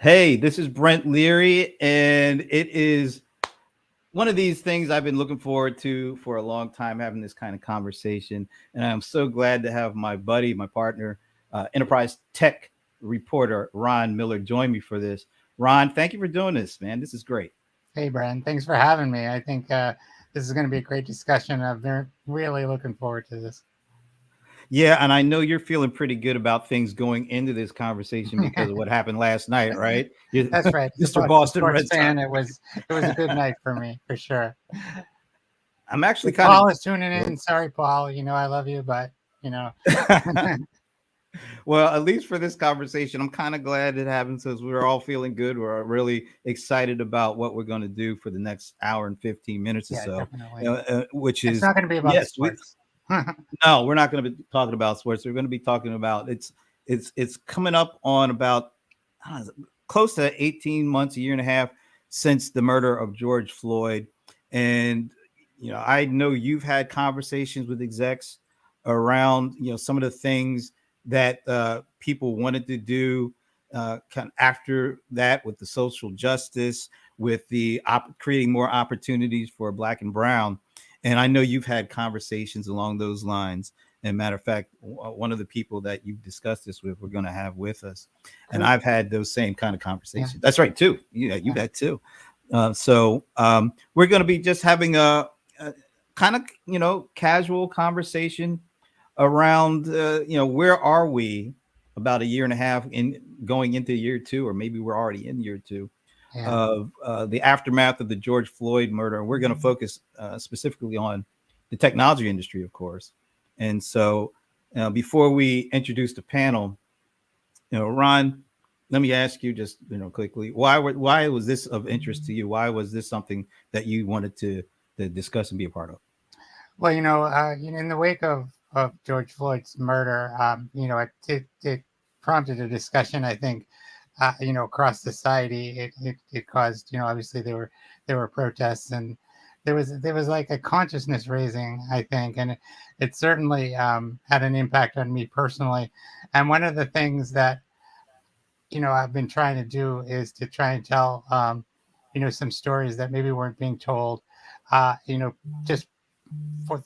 Hey, this is Brent Leary, and it is one of these things I've been looking forward to for a long time, having this kind of conversation. And I'm so glad to have my buddy, my partner, enterprise tech reporter, Ron Miller, join me for this. Ron, thank you for doing this, man. This is great. Hey, Brent. Thanks for having me. I think this is going to be a great discussion. I'm really looking forward to this. Yeah, and I know you're feeling pretty good about things going into this conversation because of what happened last night, right? That's right. Mr. As a Boston sports Red Sox. fan, it was a good night for me for sure. I'm actually If kind Paul is tuning in, sorry, Paul. You know I love you, but you know. of well, at least for this conversation, I'm kind of glad it happened since we're all feeling good. We're really excited about what we're going to do for the next hour and 15 minutes or Yeah, so, definitely. which It's is, not going to be about the yes, we, sports. no, we're not going to be talking about sports. We're going to be talking about it's coming up on about close to 18 months, a year and a half since the murder of George Floyd. And, I know you've had conversations with execs around, some of the things that people wanted to do kind of after that with the social justice, with the creating more opportunities for Black and Brown. And I know you've had conversations along those lines. And matter of fact, one of the people that you've discussed this with, we're going to have with us. And Great. I've had those same kind of Yeah. conversations. That's right, too. Yeah, you've had too. So we're going to be just having a kind of, casual conversation around, where are we about a year and a half in going into year two, or maybe we're already in year two Yeah. of the aftermath of the George Floyd murder. And we're going to focus specifically on the technology industry, of course. And so before we introduce the panel, Ron, let me ask you just, quickly, why was this of interest to you? Why was this something that you wanted to discuss and be a part of? Well, in the wake of George Floyd's murder, it prompted a discussion. I think, across society, it caused, obviously there were protests, and there was like a consciousness raising, I think, and it certainly had an impact on me personally. And one of the things that I've been trying to do is to try and tell some stories that maybe weren't being told, just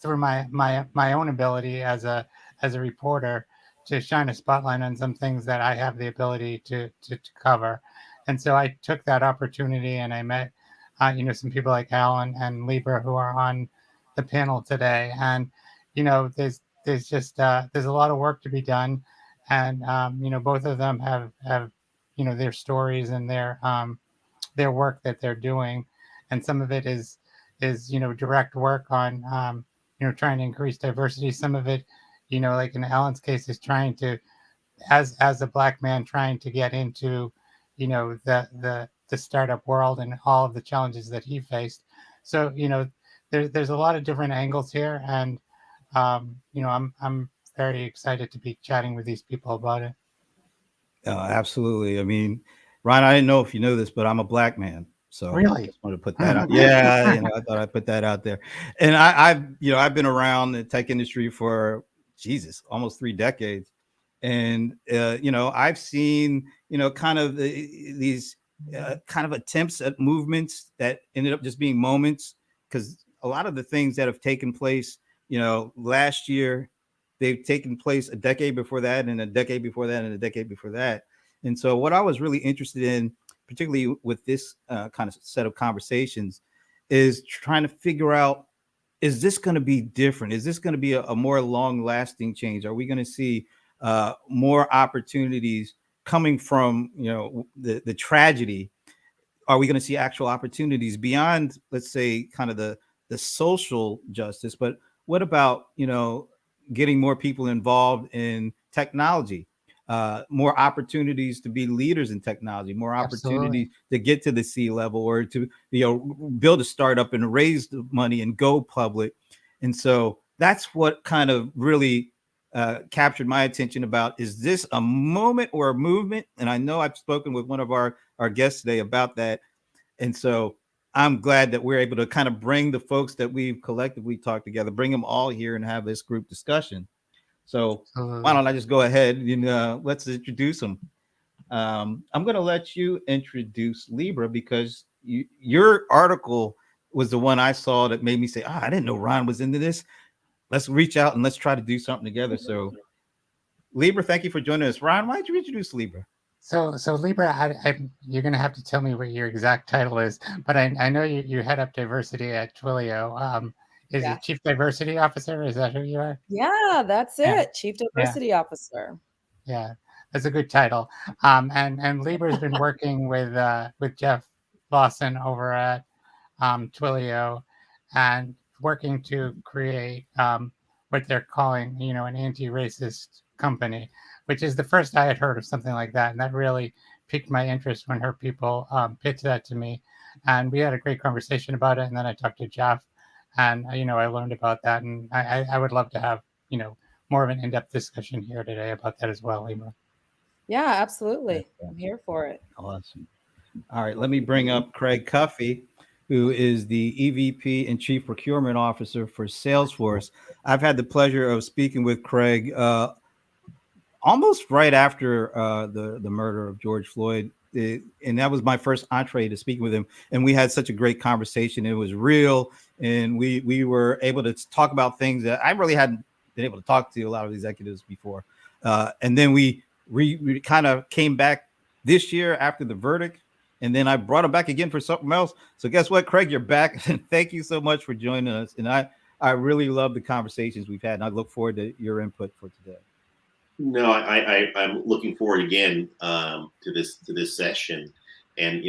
through my own ability as a reporter to shine a spotlight on some things that I have the ability to cover. And so I took that opportunity, and I met some people like Alan and Libra who are on the panel today. And there's just there's a lot of work to be done, and both of them have their stories and their work that they're doing, and some of it is direct work on trying to increase diversity. Some of it, like in Alan's case, is trying to, as a Black man, trying to get into the startup world and all of the challenges that he faced. So there's a lot of different angles here, and I'm very excited to be chatting with these people about it. Absolutely. I mean, Ron, I didn't know if you know this, but I'm a Black man. So I Really. just wanted to put that out. Yeah, I thought I'd put that out there. And I've been around the tech industry for Jesus, almost 3 decades. And I've seen, kind of these kind of attempts at movements that ended up just being moments, because a lot of the things that have taken place, last year, they've taken place a decade before that, and a decade before that, and a decade before that. And so, what I was really interested in, particularly with this kind of set of conversations, is trying to figure out, is this going to be different? Is this going to be a more long lasting change? Are we going to see more opportunities coming from the tragedy? Are we going to see actual opportunities beyond, let's say, kind of the social justice? But what about getting more people involved in technology, more opportunities to be leaders in technology, more Absolutely. opportunities to get to the C level, or to build a startup and raise the money and go public. And so that's what kind of really captured my attention about, is this a moment or a movement? And I know I've spoken with one of our guests today about that. And so I'm glad that we're able to kind of bring the folks that we've collectively talked together, bring them all here and have this group discussion. So why Absolutely. don't I just go ahead and let's introduce them. I'm going to let you introduce Libra because your article was the one I saw that made me say, I didn't know Ron was into this. Let's reach out and let's try to do something together. So, Libra, thank you for joining us. Ron, why don't you introduce Libra? So Libra, you're going to have to tell me what your exact title is, but I know you head up diversity at Twilio. Is it Chief Diversity Officer? Is that who you are? Yeah, that's Yeah. it. Chief Diversity Officer. Yeah, that's a good title. And Libra's been working with Jeff Lawson over at Twilio, and working to create what they're calling, an anti-racist company, which is the first I had heard of something like that, and that really piqued my interest when her people pitched that to me, and we had a great conversation about it. And then I talked to Jeff, and I learned about that, and I would love to have more of an in-depth discussion here today about that as well, Libra. Yeah, absolutely. I'm here for it. Awesome. All right, let me bring up Craig Cuffey, who is the EVP and Chief Procurement Officer for Salesforce. I've had the pleasure of speaking with Craig almost right after the murder of George Floyd. And that was my first entree to speaking with him. And we had such a great conversation. It was real. And we were able to talk about things that I really hadn't been able to talk to a lot of executives before. And then we kind of came back this year after the verdict. And then I brought him back again for something else. So guess what, Craig, you're back. Thank you so much for joining us. And I really love the conversations we've had. And I look forward to your input for today. No, I'm looking forward again to this session, and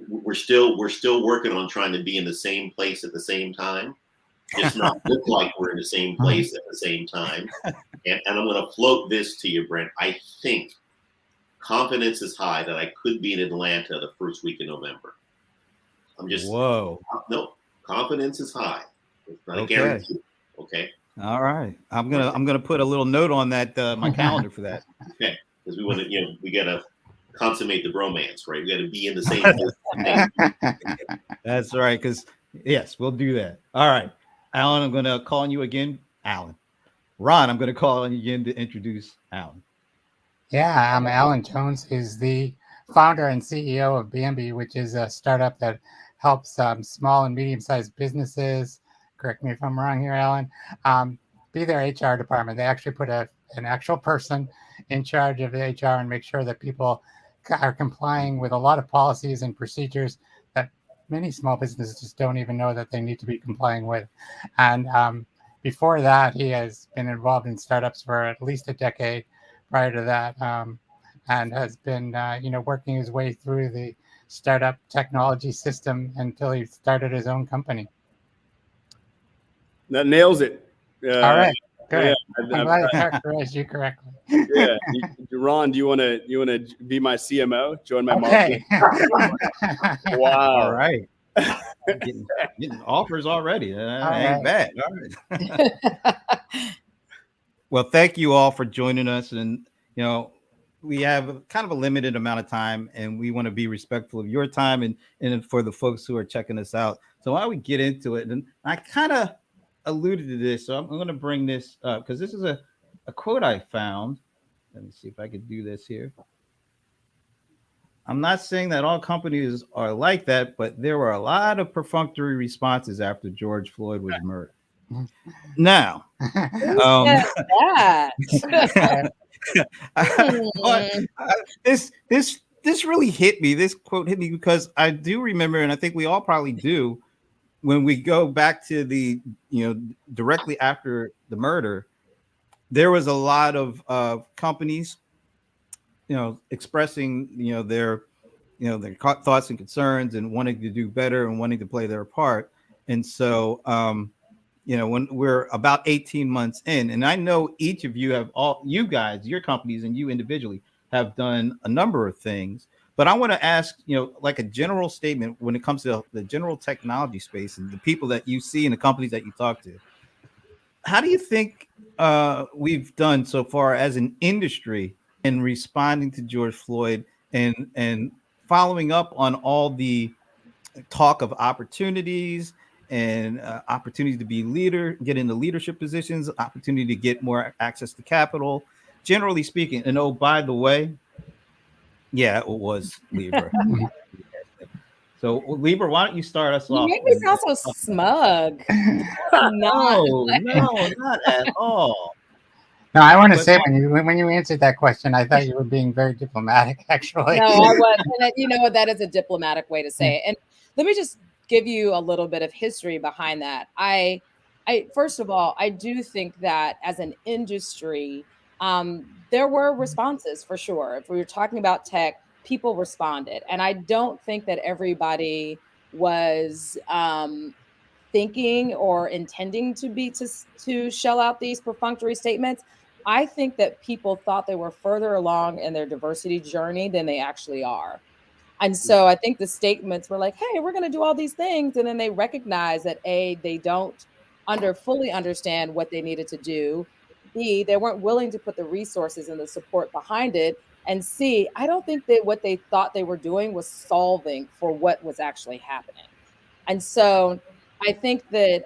we're still working on trying to be in the same place at the same time, just not look like we're in the same place at the same time. And I'm going to float this to you, Brent. I think confidence is high that I could be in Atlanta the first week in November. I'm just no, confidence is high. It's not a guarantee. Okay. All right, I'm gonna put a little note on that my calendar for that. Okay, because we want to, we gotta consummate the bromance, right? We gotta be in the same place. That's right, because yes, we'll do that. All right, Alan, I'm gonna call on you again, Alan. Ron, I'm gonna call on you again to introduce Alan. Yeah, Alan Jones is the founder and CEO of Bambi, which is a startup that helps small and medium-sized businesses. Correct me if I'm wrong here, Alan. Be their HR department. They actually put an actual person in charge of the HR and make sure that people are complying with a lot of policies and procedures that many small businesses just don't even know that they need to be complying with. And before that, he has been involved in startups for at least a decade prior to that, and has been working his way through the startup technology system until he started his own company. That nails it. All right, good. Yeah, I'm glad I characterized you correctly. Yeah, Ron, do you want to be my CMO? Join my okay. Wow. All right. Getting offers already. Ain't bad. All right. Well, thank you all for joining us. And we have kind of a limited amount of time, and we want to be respectful of your time and for the folks who are checking us out. So why don't we get into it? And I kind of alluded to this, so I'm going to bring this up because this is a quote I found. Let me see if I can do this here. I'm not saying that all companies are like that, but there were a lot of perfunctory responses after George Floyd was murdered. Now, this really hit me. This quote hit me because I do remember, and I think we all probably do, when we go back to the, directly after the murder, there was a lot of companies, expressing, their thoughts and concerns and wanting to do better and wanting to play their part. And so, when we're about 18 months in, and I know each of you you guys, your companies and you individually have done a number of things. But I want to ask, like a general statement when it comes to the general technology space and the people that you see and the companies that you talk to. How do you think we've done so far as an industry in responding to George Floyd and following up on all the talk of opportunities and opportunities to be get into leadership positions, opportunity to get more access to capital, generally speaking? And oh, by the way, Yeah, it was Libra. So Libra, why don't you start us You off? make me sound so smug. Not. No, not at all. No, I want to But say when you answered that question, I thought you were being very diplomatic. Actually, No, I was. And you know what? That is a diplomatic way to say it. And let me just give you a little bit of history behind that. I first of all, I do think that as an industry, there were responses for sure. If we were talking about tech, people responded, and I don't think that everybody was thinking or intending to shell out these perfunctory statements. I think that people thought they were further along in their diversity journey than they actually are. And so I think the statements were like, hey, we're going to do all these things. And then they recognize that A, they don't fully understand what they needed to do. B, they weren't willing to put the resources and the support behind it. And C, I don't think that what they thought they were doing was solving for what was actually happening. And so I think that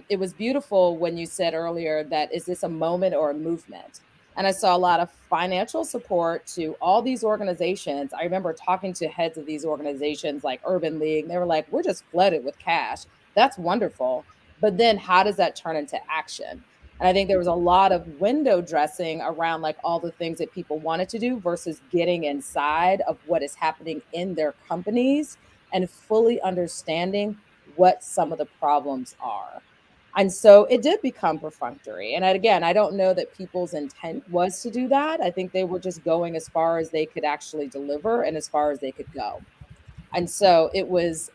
it was beautiful when you said earlier that is this a moment or a movement? And I saw a lot of financial support to all these organizations. I remember talking to heads of these organizations like Urban League. They were like, we're just flooded with cash. That's wonderful. But then how does that turn into action? And I think there was a lot of window dressing around like all the things that people wanted to do versus getting inside of what is happening in their companies and fully understanding what some of the problems are. And so it did become perfunctory. And again, I don't know that people's intent was to do that. I think they were just going as far as they could actually deliver and as far as they could go. And so it was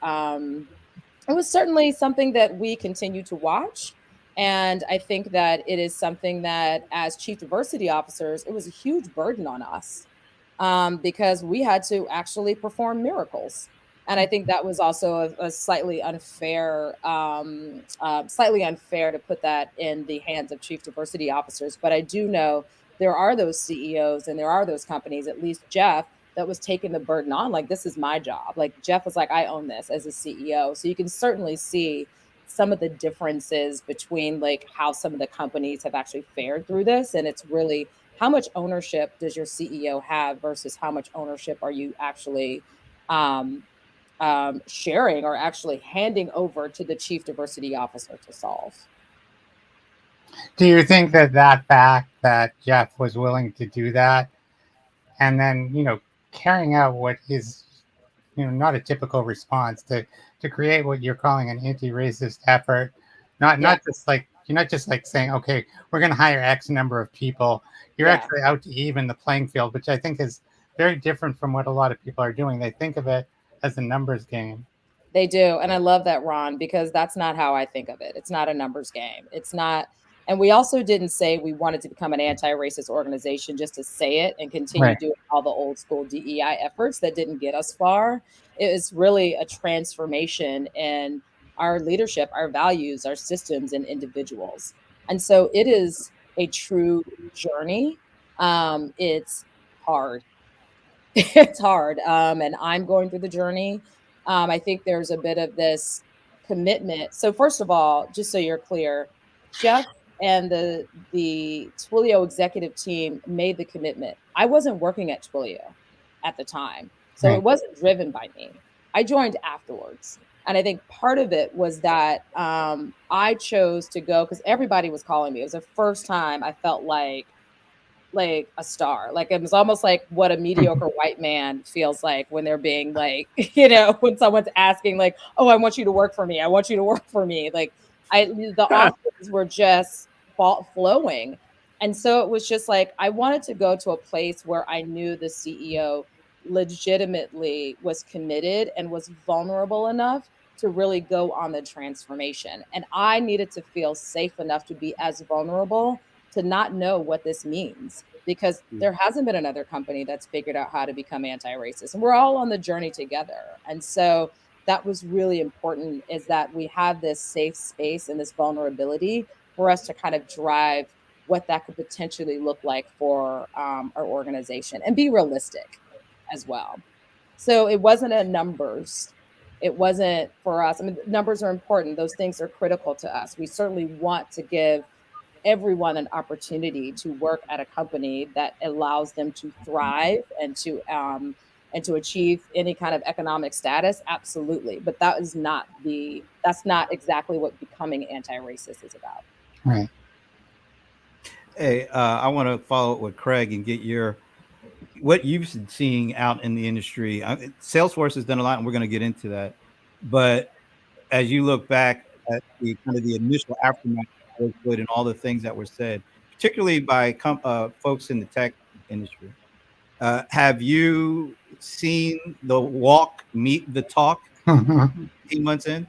certainly something that we continue to watch. And I think that it is something that, as chief diversity officers, it was a huge burden on us because we had to actually perform miracles. And I think that was also a slightly unfair to put that in the hands of chief diversity officers. But I do know there are those CEOs and there are those companies, at least Jeff, that was taking the burden on. Like, this is my job. Like, Jeff was like, I own this as a CEO. So you can certainly see some of the differences between like how some of the companies have actually fared through this. And it's really how much ownership does your CEO have versus how much ownership are you actually sharing or actually handing over to the chief diversity officer to solve. do you think that fact that Jeff was willing to do that, and then carrying out what is not a typical response to create what you're calling an anti-racist effort, not just like you're not just like saying, okay, we're going to hire X number of people. You're actually out to even the playing field, which I think is very different from what a lot of people are doing. They think of it as a numbers game. They do. And I love that, Ron, because that's not how I think of it. It's not a numbers game. It's not. And we also didn't say we wanted to become an anti-racist organization just to say it and continue doing all the old school DEI efforts that didn't get us far. It was really a transformation in our leadership, our values, our systems, and individuals. And so it is a true journey. It's hard. It's hard. And I'm going through the journey. I think there's a bit of this commitment. So first of all, just so you're clear, Jeff and the Twilio executive team made the commitment. I wasn't working at Twilio at the time, so it wasn't driven by me. I joined afterwards. And I think part of it was that I chose to go because everybody was calling me. It was the first time I felt like a star. Like, it was almost like what a mediocre white man feels like when they're being like, when someone's asking like, oh, I want you to work for me. I want you to work for me. Like, the offers were just flowing. And so it was just like, I wanted to go to a place where I knew the CEO legitimately was committed and was vulnerable enough to really go on the transformation. And I needed to feel safe enough to be as vulnerable to not know what this means, because there hasn't been another company that's figured out how to become anti-racist, and we're all on the journey together. And so that was really important, is that we have this safe space and this vulnerability for us to kind of drive what that could potentially look like for our organization and be realistic as well. So it wasn't a numbers. It wasn't for us. I mean, numbers are important. Those things are critical to us. We certainly want to give everyone an opportunity to work at a company that allows them to thrive and to achieve any kind of economic status, absolutely. But that's not exactly what becoming anti-racist is about. Right. Hey, I want to follow up with Craig and get what you've been seeing out in the industry. Salesforce has done a lot, and we're going to get into that. But as you look back at the kind of the initial aftermath of George Floyd and all the things that were said, particularly by folks in the tech industry, have you seen the walk meet the talk 18 months in?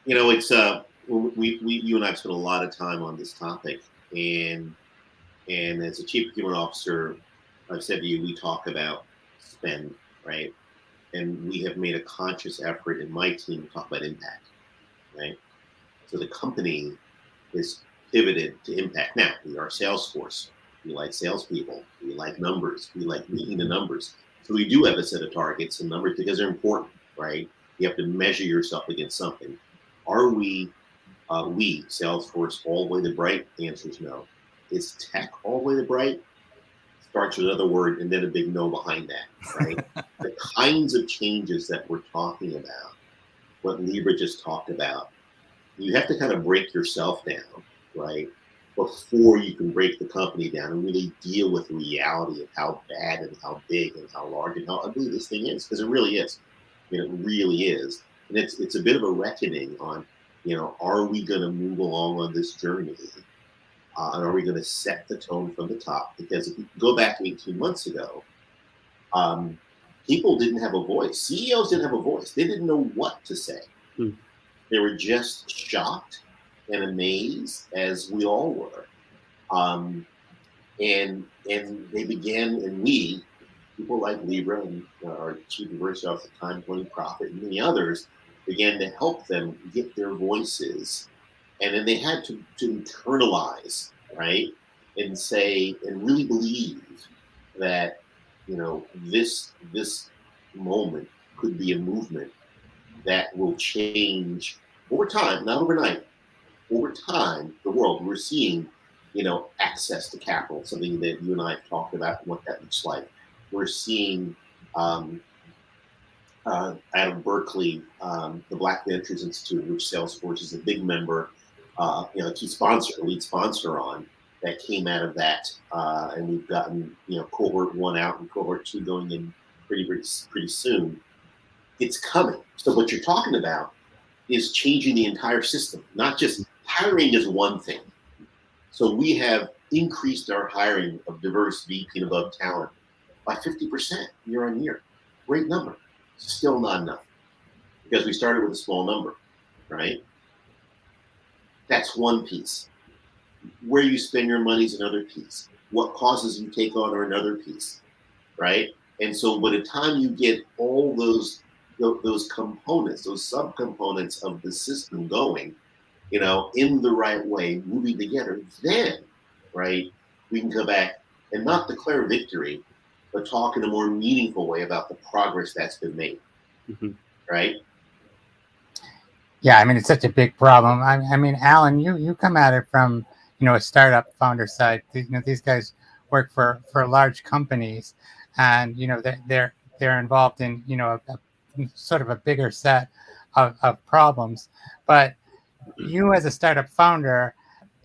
You know, it's you and I've spent a lot of time on this topic, and as a chief procurement officer, I've said to you, we talk about spend, right? And we have made a conscious effort in my team to talk about impact, right? So the company is pivoted to impact. Now, we are Salesforce. We like salespeople. We like numbers. We like meeting the numbers. So we do have a set of targets and numbers because they're important, right? You have to measure yourself against something. Are we Salesforce, all the way to bright? The answer is no. Is tech all the way to bright? Starts with another word and then a big no behind that, right? The kinds of changes that we're talking about, what Libra just talked about, you have to kind of break yourself down, right? Before you can break the company down and really deal with the reality of how bad and how big and how large and how ugly this thing is, because it really is. I mean, it really is. And it's a bit of a reckoning on, are we going to move along on this journey? And are we going to set the tone from the top? Because if you go back 18 months ago, people didn't have a voice. CEOs didn't have a voice. They didn't know what to say. They were just shocked and amazed, as we all were. And they began, and people like Libra and our chief diversity officer at the time, Tony Profit, and many others, began to help them get their voices. And then they had to internalize, right? And say, and really believe that, this moment could be a movement that will change over time, not overnight, over time, the world. We're seeing, access to capital, something that you and I have talked about, what that looks like. We're seeing out of Berkeley, the Black Ventures Institute, which Salesforce is a big member, key sponsor, lead sponsor on, that came out of that. And we've gotten, cohort 1 out and cohort 2 going in pretty soon. It's coming. So what you're talking about is changing the entire system, not just hiring is one thing. So we have increased our hiring of diverse VP and above talent by 50% year on year. Great number. Still not enough because we started with a small number, right? That's one piece. Where you spend your money is another piece. What causes you take on are another piece, right? And so by the time you get all those components, those subcomponents of the system going, in the right way, moving together, then, right, we can come back and not declare victory, but talk in a more meaningful way about the progress that's been made, right? Yeah, I mean, it's such a big problem. I mean, Alan, you come at it from, a startup founder side. These guys work for large companies, and they're involved in a sort of a bigger set of problems. But you, as a startup founder,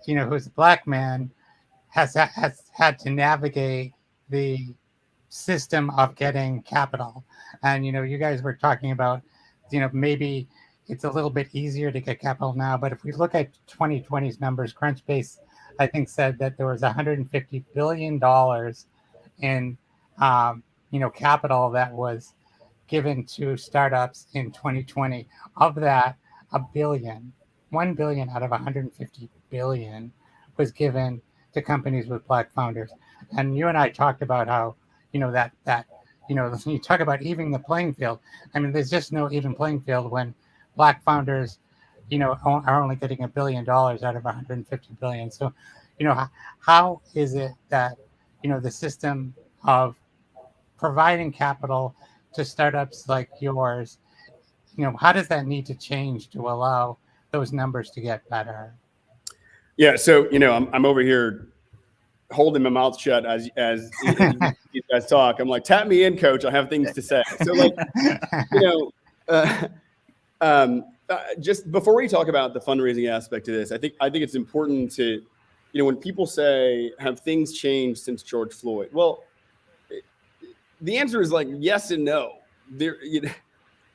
who's a Black man, has had to navigate the system of getting capital. And you guys were talking about maybe it's a little bit easier to get capital now, but if we look at 2020's numbers, Crunchbase I think said that there was $150 billion in capital that was given to startups in 2020. Of that, $1 billion out of 150 billion was given to companies with Black founders. And you and I talked about how that you talk about evening the playing field. I mean, there's just no even playing field when Black founders are only getting $1 billion out of 150 billion. So how is it that the system of providing capital to startups like yours, how does that need to change to allow those numbers to get better? Yeah. So, I'm over here holding my mouth shut as you guys talk. I'm like, tap me in, coach. I have things to say. So like, just before we talk about the fundraising aspect of this, I think it's important to, when people say, have things changed since George Floyd? Well, the answer is like yes and no.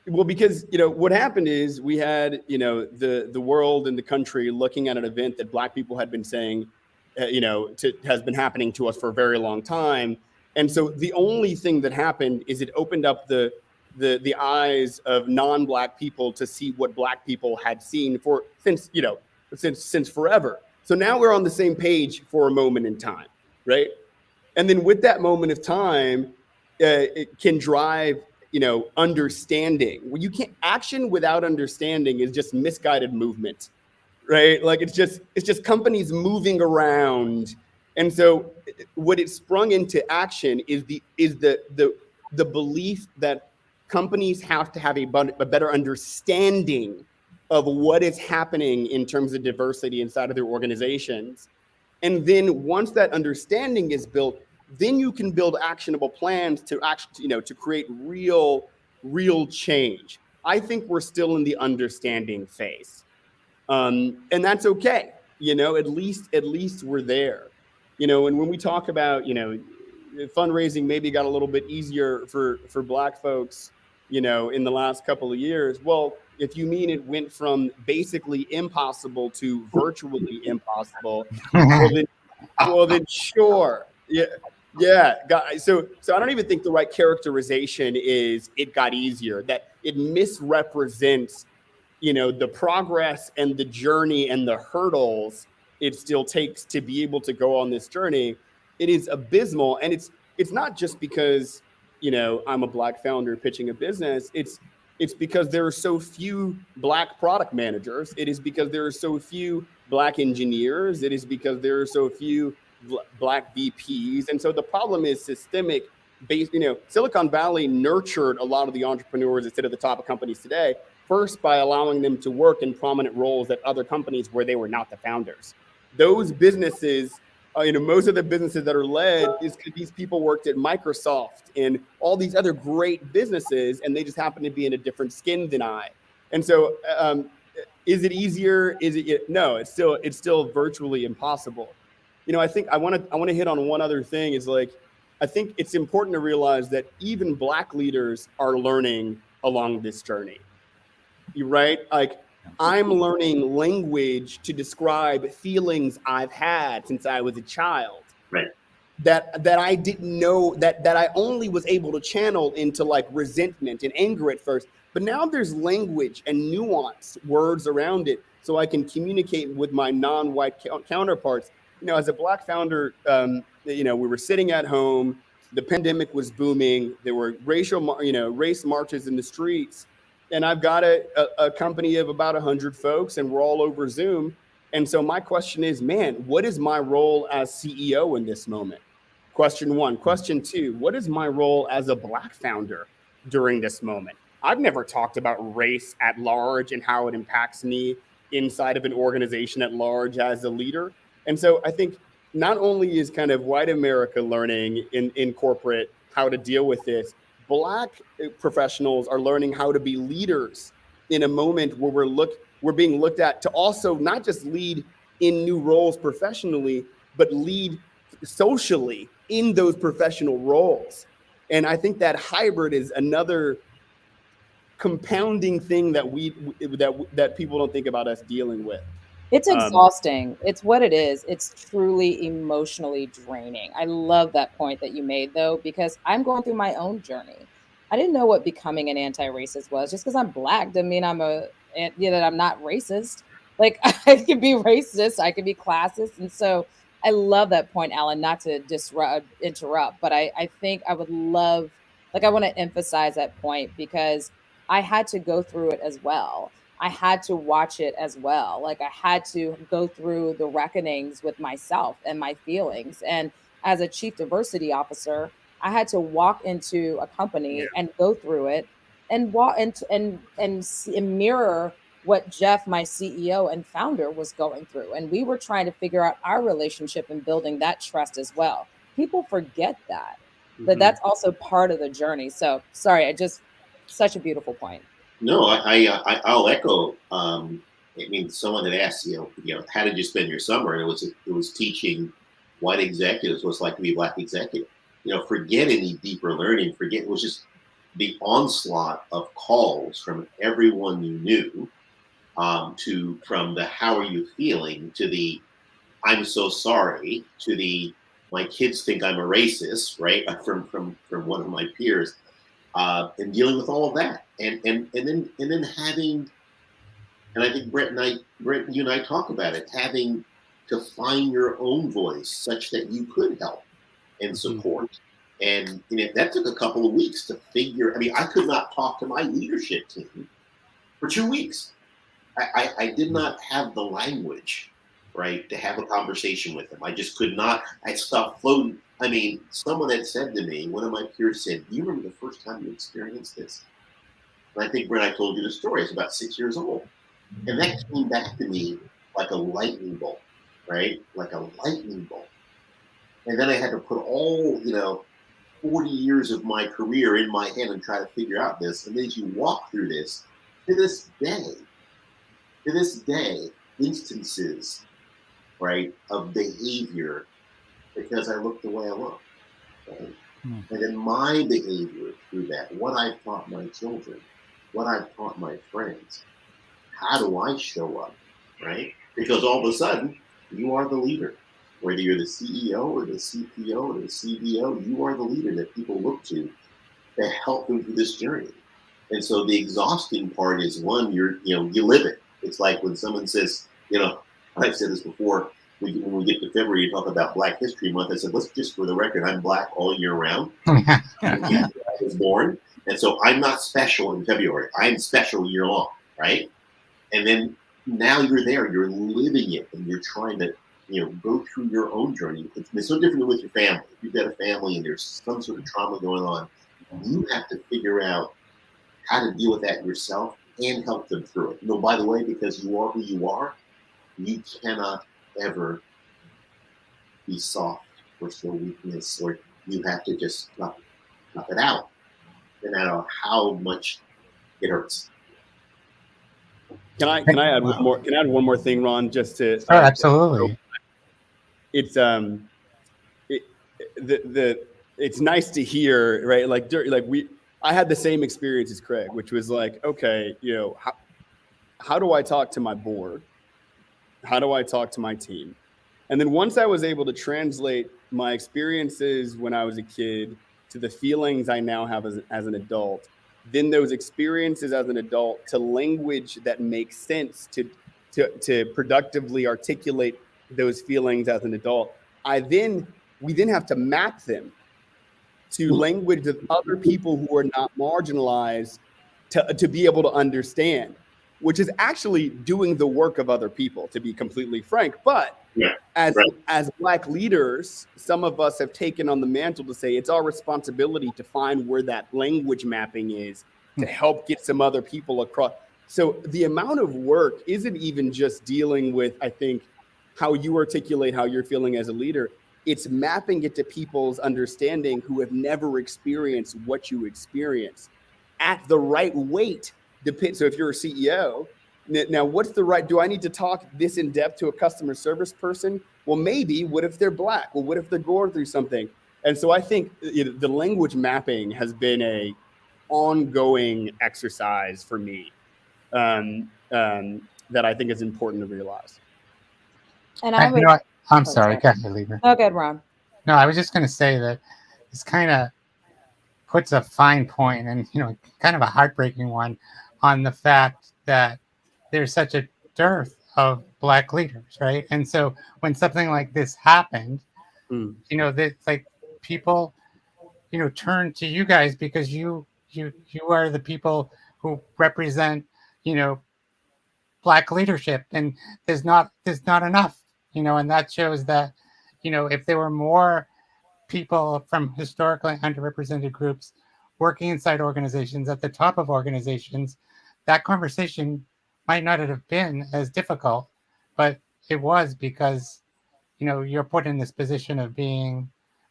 Well, because what happened is we had the world and the country looking at an event that Black people had been saying has been happening to us for a very long time, and so the only thing that happened is it opened up the eyes of non-Black people to see what Black people had seen since forever. So now we're on the same page for a moment in time, right? And then with that moment of time, it can drive understanding. Well, you can't action without understanding is just misguided movement, right? Like it's just companies moving around. And so what it sprung into action is the belief that companies have to have a better understanding of what is happening in terms of diversity inside of their organizations. And then once that understanding is built, then you can build actionable plans to to create real change. I think we're still in the understanding phase, and that's okay. At least we're there. And when we talk about fundraising, maybe got a little bit easier for Black folks, in the last couple of years. Well, if you mean it went from basically impossible to virtually impossible, well then sure. Yeah. So I don't even think the right characterization is it got easier, that it misrepresents, the progress and the journey and the hurdles it still takes to be able to go on this journey. It is abysmal. And it's not just because, I'm a Black founder pitching a business. It's because there are so few Black product managers. It is because there are so few Black engineers. It is because there are so few Black VPs. And so the problem is systemic based. Silicon Valley nurtured a lot of the entrepreneurs that sit at the top of companies today, first by allowing them to work in prominent roles at other companies where they were not the founders. Those businesses, most of the businesses that are led is because these people worked at Microsoft and all these other great businesses, and they just happen to be in a different skin than I. And so is it easier? No, it's still virtually impossible. I think I want to hit on one other thing. Is like, I think it's important to realize that even Black leaders are learning along this journey. You're right. Like I'm learning language to describe feelings I've had since I was a child. Right. That I didn't know, that I only was able to channel into like resentment and anger at first. But now there's language and nuance words around it, so I can communicate with my non-white counterparts. As a Black founder, we were sitting at home. The pandemic was booming. There were race marches in the streets. And I've got a company of about 100 folks, and we're all over Zoom. And so my question is, man, what is my role as CEO in this moment? Question one. Question two, what is my role as a Black founder during this moment? I've never talked about race at large and how it impacts me inside of an organization at large as a leader. And so I think not only is kind of white America learning in corporate how to deal with this, Black professionals are learning how to be leaders in a moment where we're being looked at to also not just lead in new roles professionally, but lead socially in those professional roles. And I think that hybrid is another compounding thing that people don't think about us dealing with. It's exhausting. It's what it is. It's truly emotionally draining. I love that point that you made, though, because I'm going through my own journey. I didn't know what becoming an anti-racist was. Just because I'm Black doesn't mean I'm not racist. Like I can be racist, I can be classist, and so I love that point, Alan. Not to interrupt, but I think I would love, I want to emphasize that point because I had to go through it as well. I had to watch it as well. I had to go through the reckonings with myself and my feelings. And as a chief diversity officer, I had to walk into a company and go through it and walk and mirror what Jeff, my CEO and founder, was going through. And we were trying to figure out our relationship and building that trust as well. People forget that, but that's also part of the journey. So sorry, such a beautiful point. No, I'll echo. I mean, someone had asked, how did you spend your summer? And it was teaching white executives what it's like to be a Black executive. Forget any deeper learning. It was just the onslaught of calls from everyone you knew, from the "How are you feeling?" to the "I'm so sorry" to the "My kids think I'm a racist," right? From one of my peers, and dealing with all of that, and then having. And I think Brent, you and I talk about it, having to find your own voice such that you could help and support. And that took a couple of weeks to figure. I mean, I could not talk to my leadership team for 2 weeks. I did not have the language, right, to have a conversation with them. I just could not. I stopped floating. I mean, someone had said to me, one of my peers said, "Do you remember the first time you experienced this?" And I think, Brent, I told you the story. I was about 6 years old. And that came back to me like a lightning bolt, right? Like a lightning bolt. And then I had to put all, 40 years of my career in my head and try to figure out this. And then as you walk through this, to this day, instances, right, of behavior because I look the way I look, right? And then my behavior through that, what I've taught my children, what I've taught my friends. How do I show up, right? Because all of a sudden, you are the leader. Whether you're the CEO or the CPO or the CDO, you are the leader that people look to help them through this journey. And so the exhausting part is one, you live it. It's like when someone says, I've said this before, when we get to February, you talk about Black History Month. I said, let's just for the record, I'm Black all year round. I was born. And so I'm not special in February. I'm special year long, right? And then now you're there, you're living it, and you're trying to, go through your own journey. It's so different than with your family. If you've got a family and there's some sort of trauma going on, you have to figure out how to deal with that yourself and help them through it. By the way, because you are who you are, you cannot ever be soft or show weakness, or you have to just tough it out, no matter how much it hurts. Can I add one more? Can I add one more thing, Ron? Just to absolutely. It's it's nice to hear, right? I had the same experience as Craig, which was like, okay, how do I talk to my board? How do I talk to my team? And then once I was able to translate my experiences when I was a kid to the feelings I now have as an adult, then those experiences as an adult to language that makes sense to productively articulate those feelings as an adult, we then have to map them to language of other people who are not marginalized to be able to understand, which is actually doing the work of other people, to be completely frank. But as Black leaders, some of us have taken on the mantle to say it's our responsibility to find where that language mapping is to help get some other people across. So the amount of work isn't even just dealing with, I think, how you articulate how you're feeling as a leader. It's mapping it to people's understanding who have never experienced what you experience at the right weight. So if you're a CEO, now what's the right, do I need to talk this in depth to a customer service person? Well, maybe. What if they're Black? Well, what if they're going through something? And so I think the language mapping has been a ongoing exercise for me that I think is important to realize. And I'm sorry. Go ahead, Libra. Oh, good, Ron. No, I was just going to say that this kind of puts a fine point and, kind of a heartbreaking one on the fact that there's such a dearth of Black leaders, right? And so when something like this happened, it's like people, turn to you guys because you are the people who represent, Black leadership, and there's not enough, and that shows that, if there were more people from historically underrepresented groups working inside organizations at the top of organizations, that conversation might not have been as difficult, but it was because, you're put in this position of being,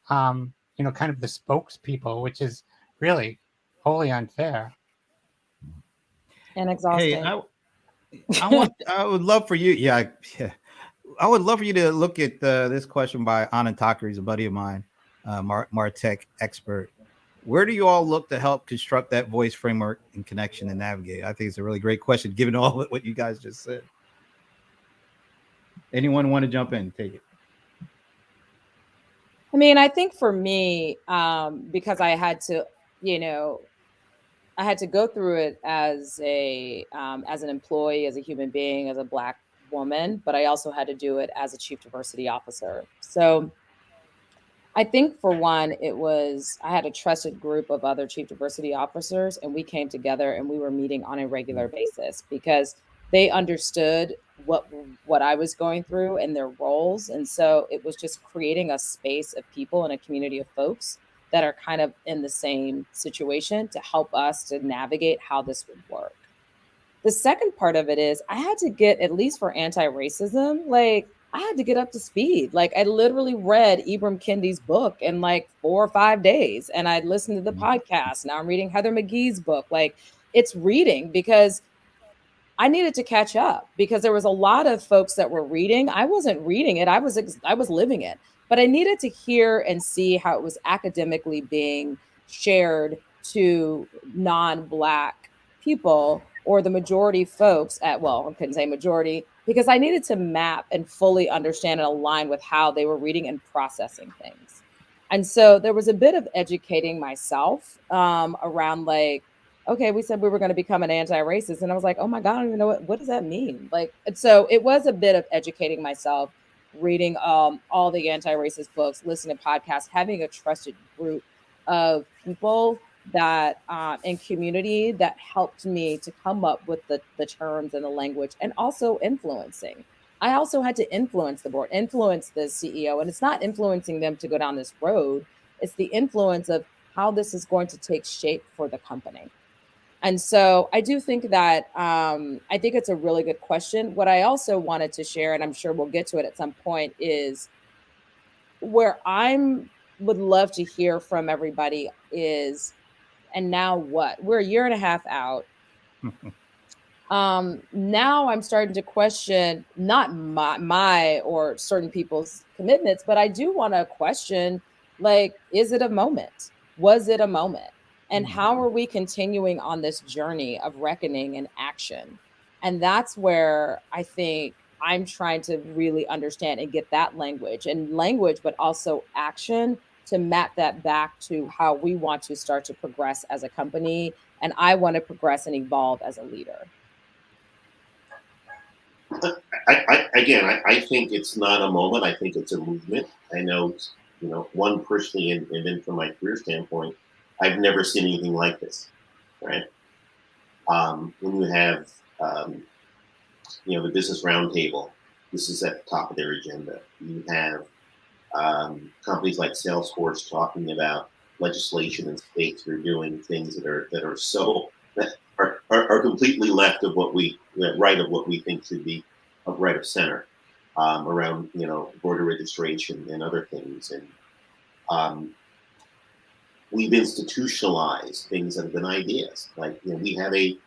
kind of the spokespeople, which is really wholly unfair. And Hey, exhausting. I would love for you. Yeah. I would love for you to look at this question by Anand Thakre. He's a buddy of mine, Martech expert. Where do you all look to help construct that voice framework and connection and navigate? I think it's a really great question, given all what you guys just said. Anyone want to jump in? Take it. I mean, I think for me, because I had to, I had to go through it as an employee, as a human being, as a Black woman, but I also had to do it as a chief diversity officer. So I think for one, I had a trusted group of other chief diversity officers, and we came together and we were meeting on a regular basis because they understood what I was going through and their roles. And so it was just creating a space of people and a community of folks that are kind of in the same situation to help us to navigate how this would work. The second part of it is I had to get, at least for anti-racism, like I had to get up to speed. Like I literally read Ibram Kendi's book in like 4 or 5 days, and I listened to the podcast. Now I'm reading Heather McGhee's book. Like it's reading because I needed to catch up because there was a lot of folks that were reading. I wasn't reading it. I was living it. But I needed to hear and see how it was academically being shared to non-Black people or the majority folks I couldn't say majority because I needed to map and fully understand and align with how they were reading and processing things. And so there was a bit of educating myself around like, okay, we said we were going to become an anti-racist. And I was like, oh my God, I don't even know what does that mean? Like, and so it was a bit of educating myself, reading all the anti-racist books, listening to podcasts, having a trusted group of people that in community that helped me to come up with the terms and the language, and also influencing. I also had to influence the board, influence the CEO, and it's not influencing them to go down this road. It's the influence of how this is going to take shape for the company. And so I do think that I think it's a really good question. What I also wanted to share, and I'm sure we'll get to it at some point, is where would love to hear from everybody is, and now what? We're a year and a half out. Now I'm starting to question not my or certain people's commitments, but I do want to question, like, is it a moment? Was it a moment? And how are we continuing on this journey of reckoning and action? And that's where I think I'm trying to really understand and get that language, but also action to map that back to how we want to start to progress as a company. And I want to progress and evolve as a leader. I think it's not a moment. I think it's a movement. I know, one personally, and then from my career standpoint, I've never seen anything like this, right? When you have, the business roundtable, this is at the top of their agenda. You have companies like Salesforce talking about legislation in states that are doing things that are so that are completely left of right of what we think should be right of center around border registration and other things, and we've institutionalized things that have been ideas like we have a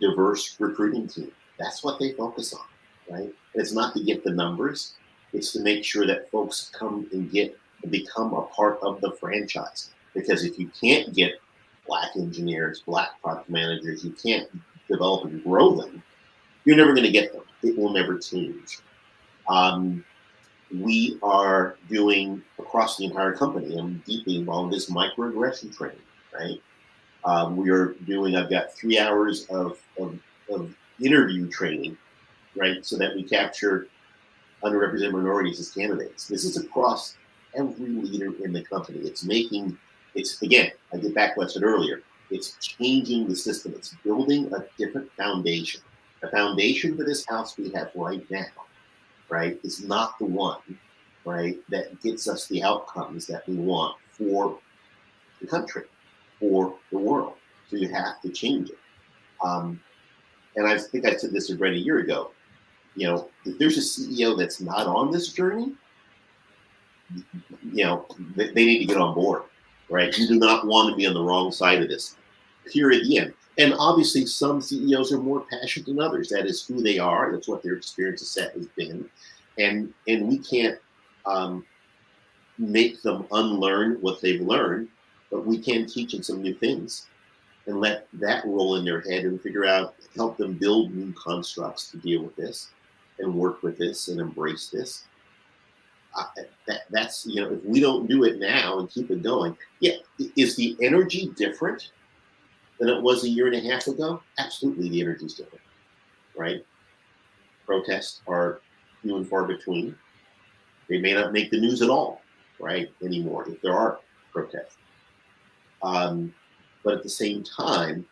diverse recruiting team. That's what they focus on, right? And it's not to get the numbers; it's to make sure that folks come and become a part of the franchise. Because if you can't get Black engineers, Black product managers, you can't develop and grow them, you're never going to get them. It will never change. We are doing across the entire company, I'm deeply involved in this microaggression training, right? I've got 3 hours of interview training, right? So that we capture underrepresented minorities as candidates. This is across every leader in the company. Again, I get back to what I said earlier. It's changing the system. It's building a different foundation. The foundation for this house we have right now, right, is not the one, right, that gets us the outcomes that we want for the country, for the world. So you have to change it. and I think I said this to Brent a year ago, you know, if there's a CEO that's not on this journey, you know, they need to get on board, right? You do not want to be on the wrong side of this, period, the end. And obviously some CEOs are more passionate than others. That is who they are. That's what their experience set has been. And we can't make them unlearn what they've learned, but we can teach them some new things and let that roll in their head and figure out, help them build new constructs to deal with this and work with this and embrace this. That's, you know, if we don't do it now and keep it going, yeah, is the energy different than it was a year and a half ago? Absolutely, the energy is different, right? Protests are few and far between. They may not make the news at all, right, anymore, if there are protests. But at the same time,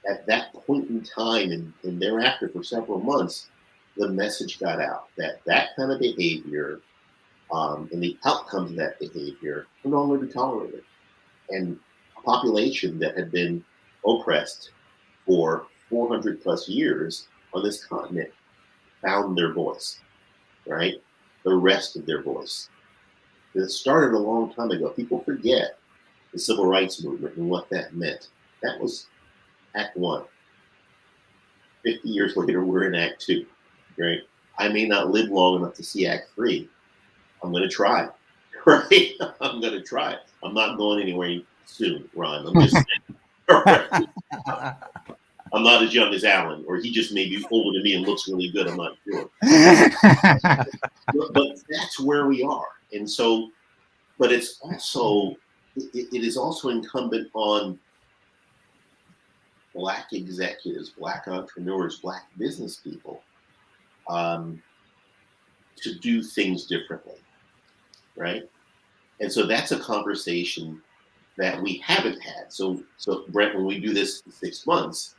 at that point in time and thereafter for several months, the message got out that that kind of behavior and the outcomes of that behavior are no longer tolerated. And a population that had been oppressed for 400 plus years on this continent found their voice, right? The rest of their voice. It started a long time ago. People forget the civil rights movement and what that meant. That was Act 1. 50 years later, we're in Act 2, right? I may not live long enough to see Act 3. I'm going to try, right? I'm going to try. I'm not going anywhere soon, Ron. I'm just saying. I'm not as young as Alan, or he just may be older than me and looks really good. I'm not sure. But that's where we are. And so, but it's also, it is also incumbent on Black executives, Black entrepreneurs, Black business people to do things differently, right? And so that's a conversation that we haven't had. So Brent, when we do this in 6 months,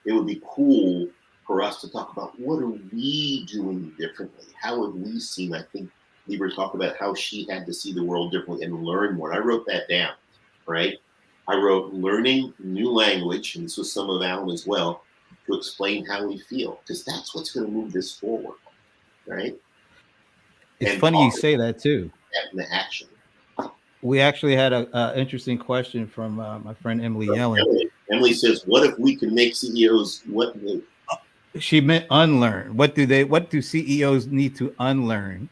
it would be cool for us to talk about what are we doing differently? How have we seen, I think Libra talked about how she had to see the world differently and learn more. I wrote that down, right? I wrote learning new language, and this was some of Alan as well, to explain how we feel, because that's what's going to move this forward, right? It's funny you say that too. In the action. We actually had a interesting question from my friend Emily Yellen. Emily says, "What if we can make CEOs what they?" She meant unlearn. What do CEOs need to unlearn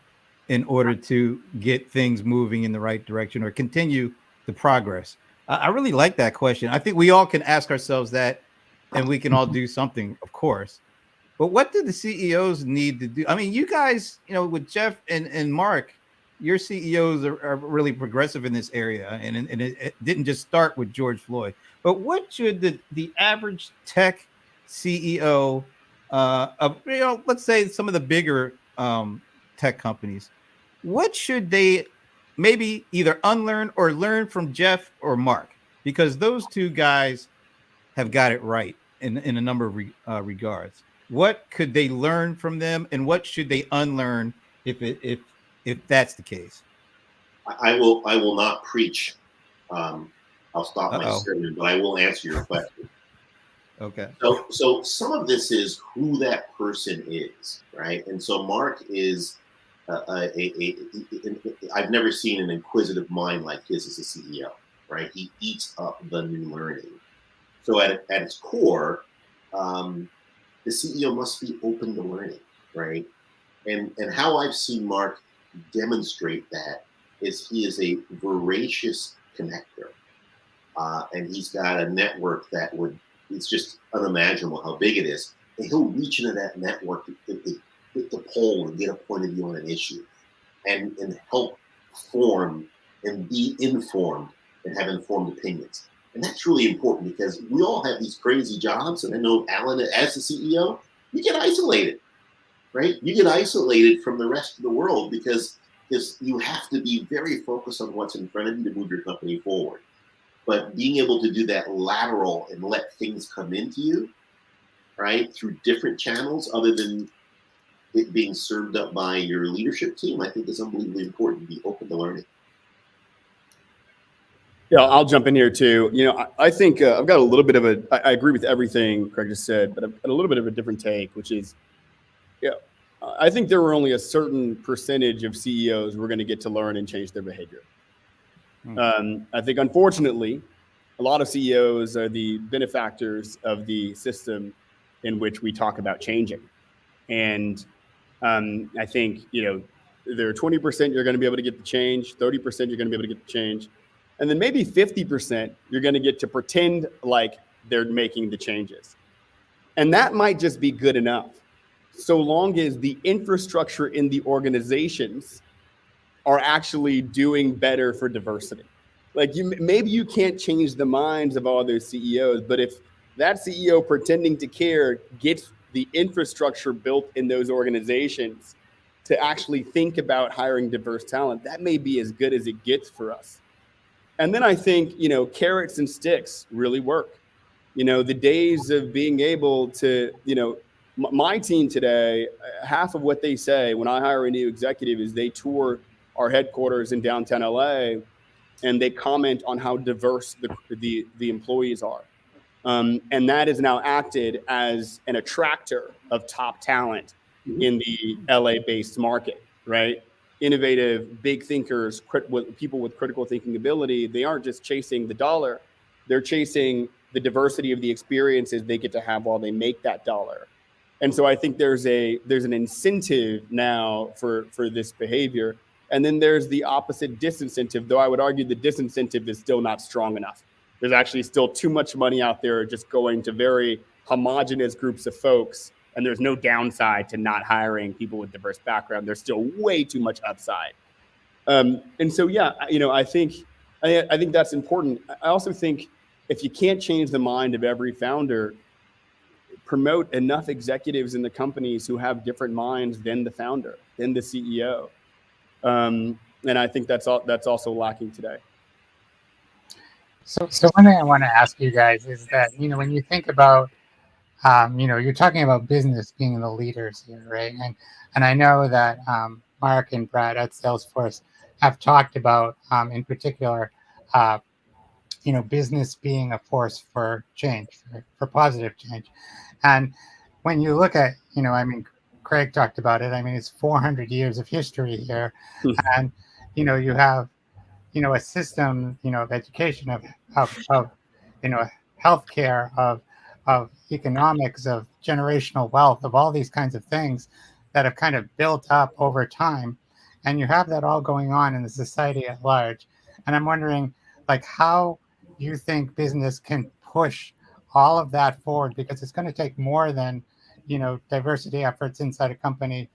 in order to get things moving in the right direction or continue the progress? I really like that question. I think we all can ask ourselves that, and we can all do something, of course. But what do the CEOs need to do? I mean, you guys, you know, with Jeff and Mark, your CEOs are really progressive in this area, and it didn't just start with George Floyd. But what should the average tech CEO of, you know, let's say some of the bigger tech companies, what should they maybe either unlearn or learn from Jeff or Mark? Because those two guys have got it right in a number of regards. What could they learn from them, and what should they unlearn if that's the case? I will not preach. I'll stop my sermon, but I will answer your question. Okay. So some of this is who that person is, right? And so Mark is I've never seen an inquisitive mind like his as a CEO, right? He eats up the new learning. So at its core, the CEO must be open to learning, right? And how I've seen Mark demonstrate that is he is a voracious connector. And he's got a network that it's just unimaginable how big it is. And he'll reach into that network to hit the poll and get a point of view on an issue and help form and be informed and have informed opinions. And that's really important because we all have these crazy jobs. And I know Alan, as the CEO, you get isolated, right? You get isolated from the rest of the world because you have to be very focused on what's in front of you to move your company forward. But being able to do that lateral and let things come into you, right, through different channels other than it being served up by your leadership team, I think is unbelievably important to be open to learning. Yeah, I'll jump in here too. I think I've got a little bit of I agree with everything Craig just said, but I've got a little bit of a different take, which is, I think there were only a certain percentage of CEOs who were going to get to learn and change their behavior. I think, unfortunately, a lot of CEOs are the benefactors of the system in which we talk about changing. And I think, there are 20% you're going to be able to get the change, 30% you're going to be able to get the change. And then maybe 50% you're going to get to pretend like they're making the changes. And that might just be good enough, so long as the infrastructure in the organizations are actually doing better for diversity. Like maybe you can't change the minds of all those CEOs, but if that CEO pretending to care gets the infrastructure built in those organizations to actually think about hiring diverse talent, that may be as good as it gets for us. And then I think, carrots and sticks really work. The days of being able to, my team today, half of what they say when I hire a new executive is they tour our headquarters in downtown LA and they comment on how diverse the employees are. And that is now acted as an attractor of top talent in the LA-based market, right? Innovative, big thinkers, people with critical thinking ability. They aren't just chasing the dollar. They're chasing the diversity of the experiences they get to have while they make that dollar. And so I think there's an incentive now for this behavior. And then there's the opposite disincentive, though I would argue the disincentive is still not strong enough. There's actually still too much money out there just going to very homogenous groups of folks. And there's no downside to not hiring people with diverse background. There's still way too much upside. And so, I think that's important. I also think if you can't change the mind of every founder, promote enough executives in the companies who have different minds than the founder, than the CEO. And I think that's also lacking today. So one thing I want to ask you guys is that, when you think about, you're talking about business being the leaders here, right? And I know that Mark and Brad at Salesforce have talked about, in particular, business being a force for change, for positive change. And when you look at, Craig talked about it. It's 400 years of history here, and you have, a system, of education, of healthcare, of economics, of generational wealth, of all these kinds of things that have kind of built up over time, and you have that all going on in the society at large. And I'm wondering, how you think business can push all of that forward, because it's going to take more than, diversity efforts inside a company.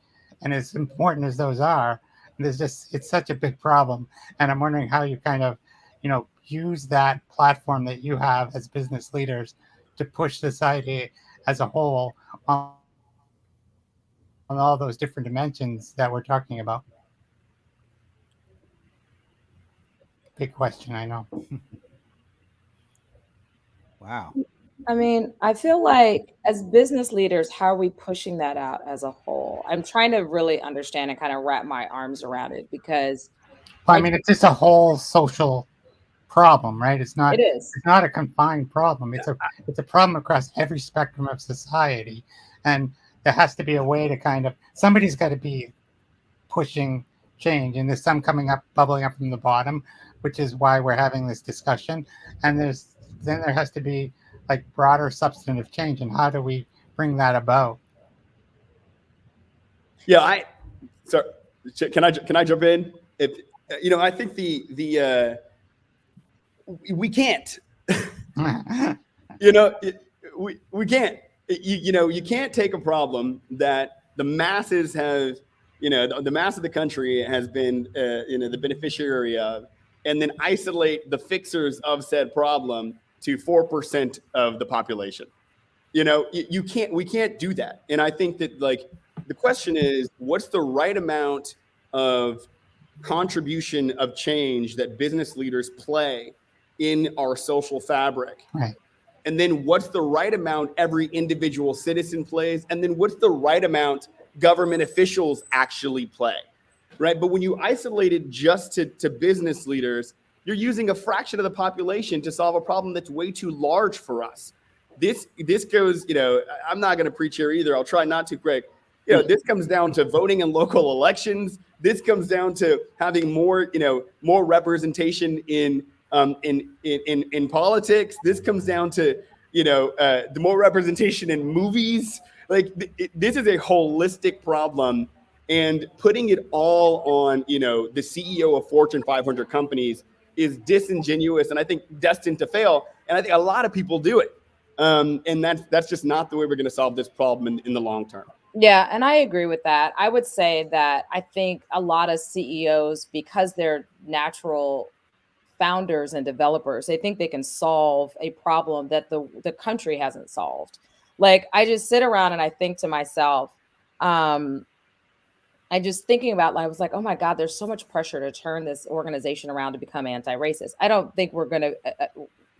And as important as those are, it's such a big problem. And I'm wondering how you kind of, use that platform that you have as business leaders to push society as a whole on all those different dimensions that we're talking about. Big question, I know. Wow. I feel like as business leaders, how are we pushing that out as a whole? I'm trying to really understand and kind of wrap my arms around it, because it's just a whole social problem, right? It is. It's not a confined problem. It's a problem across every spectrum of society. And there has to be a way to somebody's got to be pushing change. And there's some bubbling up from the bottom, which is why we're having this discussion. And then there has to be broader substantive change. And how do we bring that about? Yeah, can I jump in? I think we can't. We can't. You can't take a problem that the masses have, the mass of the country has been, the beneficiary of, and then isolate the fixers of said problem to 4% of the population. We can't do that. And I think that the question is, what's the right amount of contribution of change that business leaders play in our social fabric? Right. And then what's the right amount every individual citizen plays? And then what's the right amount government officials actually play? Right. But when you isolate it just to business leaders, You're using a fraction of the population to solve a problem that's way too large for us. This goes, I'm not going to preach here either. I'll try not to, Greg. This comes down to voting in local elections. This comes down to having more representation in politics. This comes down to, the more representation in movies. Like this is a holistic problem, and putting it all on, the CEO of Fortune 500 companies is disingenuous, and I think destined to fail. And I think a lot of people do it. And that's just not the way we're going to solve this problem in the long term. Yeah, and I agree with that. I would say that I think a lot of CEOs, because they're natural founders and developers, they think they can solve a problem that the country hasn't solved. Like, I just sit around and I think to myself, I just thinking about, I was like, oh my God, there's so much pressure to turn this organization around to become anti-racist. I don't think we're going to,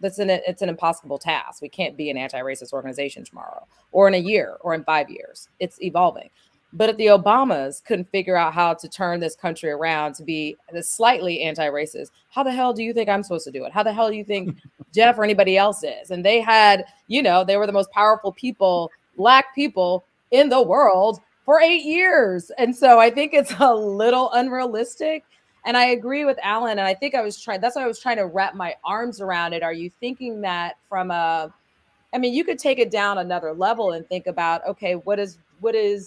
it's an impossible task. We can't be an anti-racist organization tomorrow or in a year or in 5 years. It's evolving. But if the Obamas couldn't figure out how to turn this country around to be slightly anti-racist, how the hell do you think I'm supposed to do it? How the hell do you think Jeff or anybody else is? And they had, they were the most powerful people, Black people in the world for 8 years. And so I think it's a little unrealistic. And I agree with Alan. And I think that's why I was trying to wrap my arms around it. Are you thinking that from you could take it down another level and think about, okay, what is any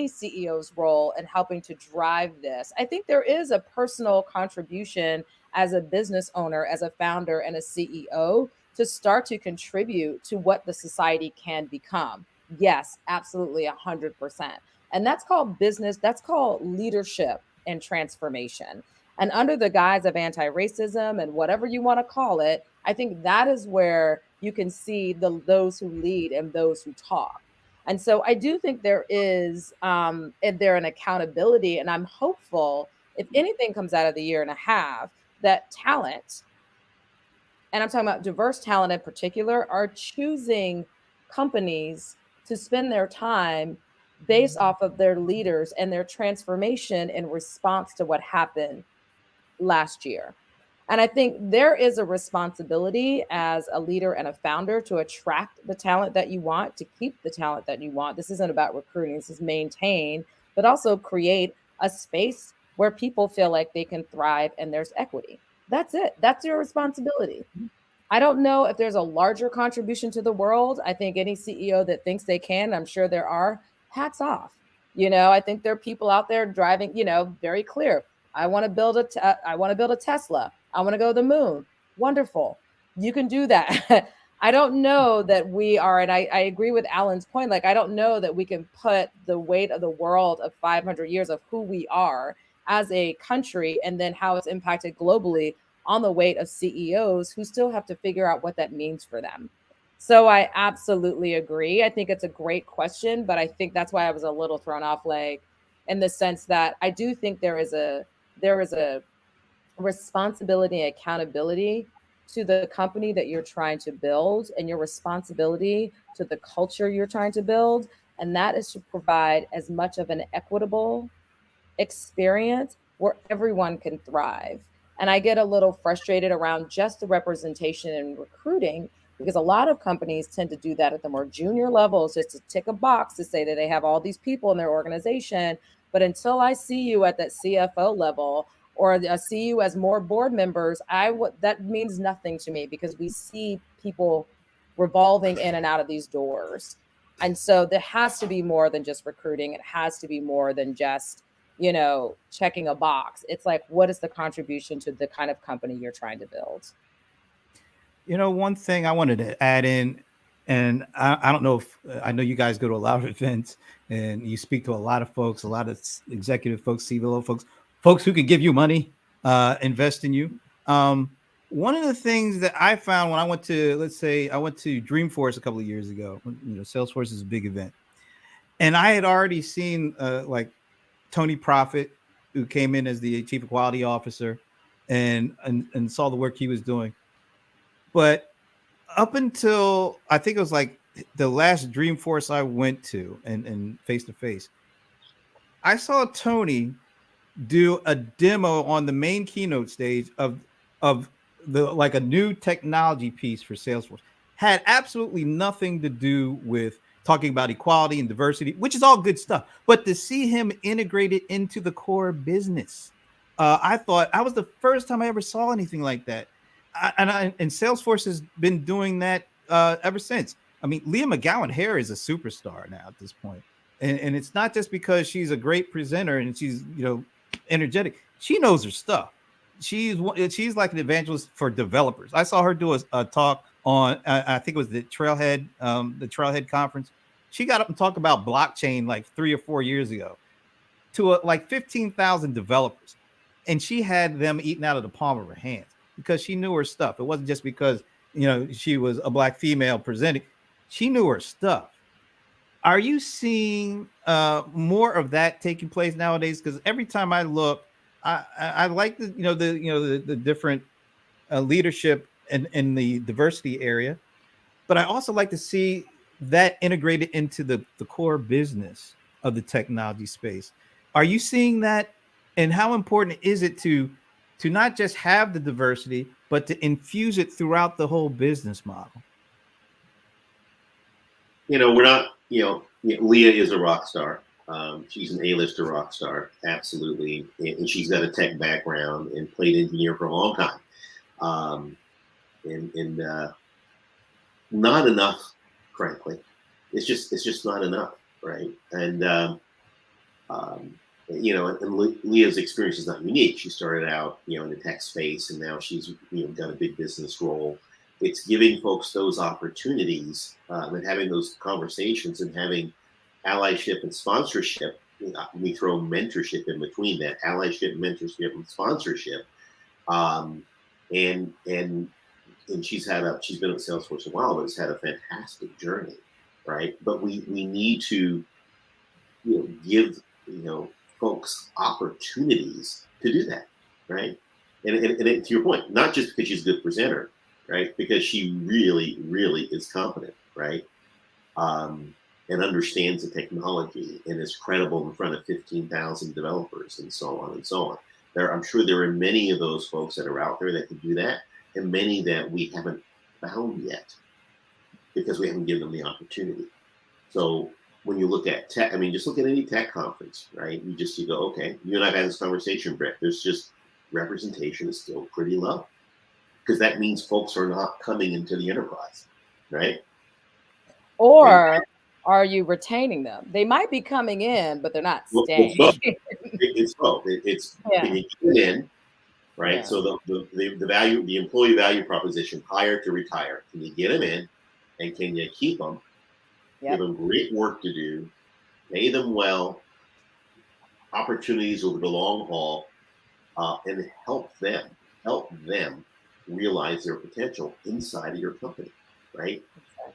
CEO's role in helping to drive this? I think there is a personal contribution as a business owner, as a founder and a CEO to start to contribute to what the society can become. Yes, absolutely, 100%. And that's called business. That's called leadership and transformation. And under the guise of anti-racism and whatever you want to call it, I think that is where you can see those who lead and those who talk. And so I do think there is an accountability, and I'm hopeful, if anything comes out of the year and a half, that talent, and I'm talking about diverse talent in particular, are choosing companies to spend their time based off of their leaders and their transformation in response to what happened last year. And I think there is a responsibility as a leader and a founder to attract the talent that you want, to keep the talent that you want. This isn't about recruiting, this is maintain, but also create a space where people feel like they can thrive and there's equity. That's it. That's your responsibility. I don't know if there's a larger contribution to the world. I think any CEO that thinks they can, I'm sure there are, hats off. I think there are people out there driving, very clear. I want to build a Tesla. I want to go to the moon. Wonderful. You can do that. I don't know that we are, and I agree with Alan's point. Like, I don't know that we can put the weight of the world of 500 years of who we are as a country and then how it's impacted globally on the weight of CEOs who still have to figure out what that means for them. So I absolutely agree. I think it's a great question, but I think that's why I was a little thrown off, like, in the sense that I do think there is a responsibility and accountability to the company that you're trying to build and your responsibility to the culture you're trying to build. And that is to provide as much of an equitable experience where everyone can thrive. And I get a little frustrated around just the representation in recruiting, because a lot of companies tend to do that at the more junior levels, just to tick a box to say that they have all these people in their organization. But until I see you at that CFO level, or I see you as more board members, that means nothing to me, because we see people revolving in and out of these doors. And so there has to be more than just recruiting. It has to be more than just, checking a box. It's like, what is the contribution to the kind of company you're trying to build? One thing I wanted to add in, and I don't know if, I know you guys go to a lot of events and you speak to a lot of folks, a lot of executive folks, C-level folks who can give you money, invest in you. One of the things that I found when I went to, I went to Dreamforce a couple of years ago. Salesforce is a big event, and I had already seen like Tony Profit, who came in as the chief equality officer, and saw the work he was doing. But up until I think it was like the last Dreamforce I went to and face to face, I saw Tony do a demo on the main keynote stage of the like a new technology piece for Salesforce. Had absolutely nothing to do with talking about equality and diversity, which is all good stuff. But to see him integrated into the core business, I thought I was the first time I ever saw anything like that. And Salesforce has been doing that ever since. I mean, Leah McGowan Hare is a superstar now at this point. And it's not just because she's a great presenter and she's, energetic. She knows her stuff. She's like an evangelist for developers. I saw her do a talk on I think it was the Trailhead conference. She got up and talked about blockchain like 3 or 4 years ago to like 15,000 developers, and she had them eating out of the palm of her hands because she knew her stuff. It wasn't just because she was a Black female presenting. She knew her stuff. Are you seeing more of that taking place nowadays? Because every time I look, I like the different leadership in the diversity area, but I also like to see that integrated into the core business of the technology space. Are you seeing that, and how important is it to not just have the diversity, but to infuse it throughout the whole business model? We're not. Leah is a rock star. She's an A-lister rock star, absolutely, and she's got a tech background and played engineer for a long time. And not enough, frankly. It's just not enough, right? And and Leah's experience is not unique. She started out, in the tech space, and now she's got a big business role. It's giving folks those opportunities and having those conversations and having allyship and sponsorship. We throw mentorship in between that, allyship, mentorship, and sponsorship. And she's been at Salesforce a while, but has had a fantastic journey, right? But we need to give folks opportunities to do that, right? And to your point, not just because she's a good presenter, right? Because she really, really is competent, right? And understands the technology and is credible in front of 15,000 developers and so on and so on. I'm sure there are many of those folks that are out there that can do that, and many that we haven't found yet because we haven't given them the opportunity. So when you look at tech, just look at any tech conference, right? You go, okay, you and I've had this conversation, Brent. There's just representation is still pretty low because that means folks are not coming into the enterprise, right? Or are you retaining them? They might be coming in, but they're not staying. It's both. It's can you get in, right? Yeah. So the value, the employee value proposition, hire to retire. Can you get them in, and can you keep them? Yep. Give them great work to do, pay them well, opportunities over the long haul, and help them realize their potential inside of your company, right?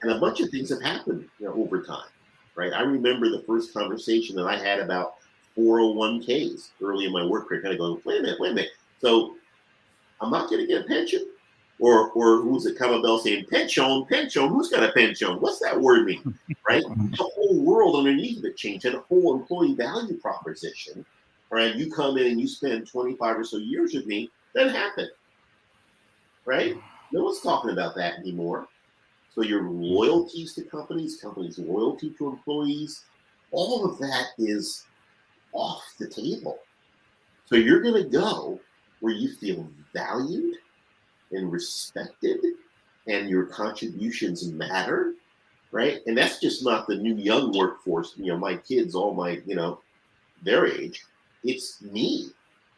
And a bunch of things have happened over time, right? I remember the first conversation that I had about 401ks early in my work career, kind of going, wait a minute. So I'm not going to get a pension? Or who's at Camabell saying, pension, who's got a pension? What's that word mean, right? The whole world underneath of it changed, and a whole employee value proposition, right? You come in and you spend 25 or so years with me, that happened, right? No one's talking about that anymore. So your loyalties to companies loyalty to employees, all of that is off the table. So you're going to go where you feel valued and respected and your contributions matter, right? And that's just not the new young workforce, my kids, all my, their age. It's me.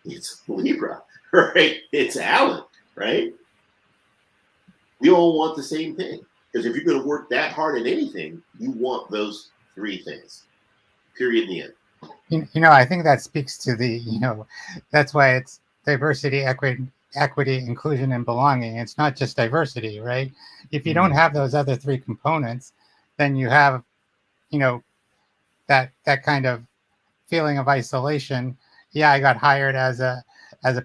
It's Libra, right? It's Alan, right? We all want the same thing. Because if you're going to work that hard at anything, you want those three things. Period. The end. I think that speaks to the, that's why it's diversity, equity, inclusion, and belonging. It's not just diversity, right? If you don't have those other three components, then you have, that kind of feeling of isolation. Yeah, I got hired as a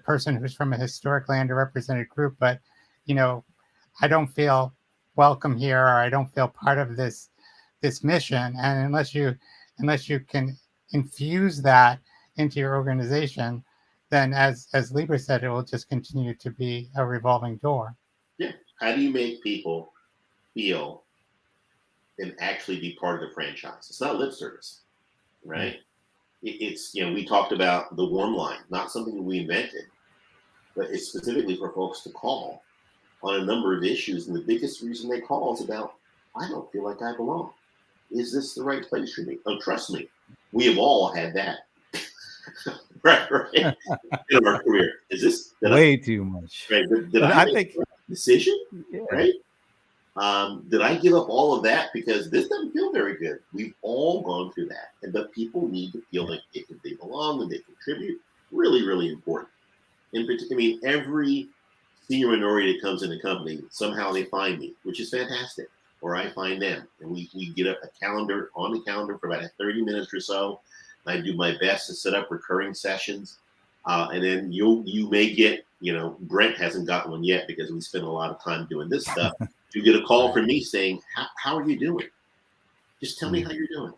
person who's from a historically underrepresented group, but I don't feel welcome here, or I don't feel part of this mission. And unless you can infuse that into your organization, then as Libra said, it will just continue to be a revolving door. Yeah. How do you make people feel and actually be part of the franchise? It's not lip service, right? It's, we talked about the warm line, not something we invented, but it's specifically for folks to call on a number of issues. And the biggest reason they call is about, I don't feel like I belong. Is this the right place for me? Oh, trust me, we have all had that. right. In our career. Is this way too much? Right. Did I think the right decision? Yeah. Right. Did I give up all of that because this doesn't feel very good? We've all gone through that. But people need to feel like they belong and they contribute. Really, really important. In particular, every senior minority that comes in the company, somehow they find me, which is fantastic. Or I find them. And we get a calendar on the calendar for about 30 minutes or so. I do my best to set up recurring sessions. And then you may get, Brent hasn't got one yet because we spend a lot of time doing this stuff. You get a call from me saying, how are you doing? Just tell me how you're doing.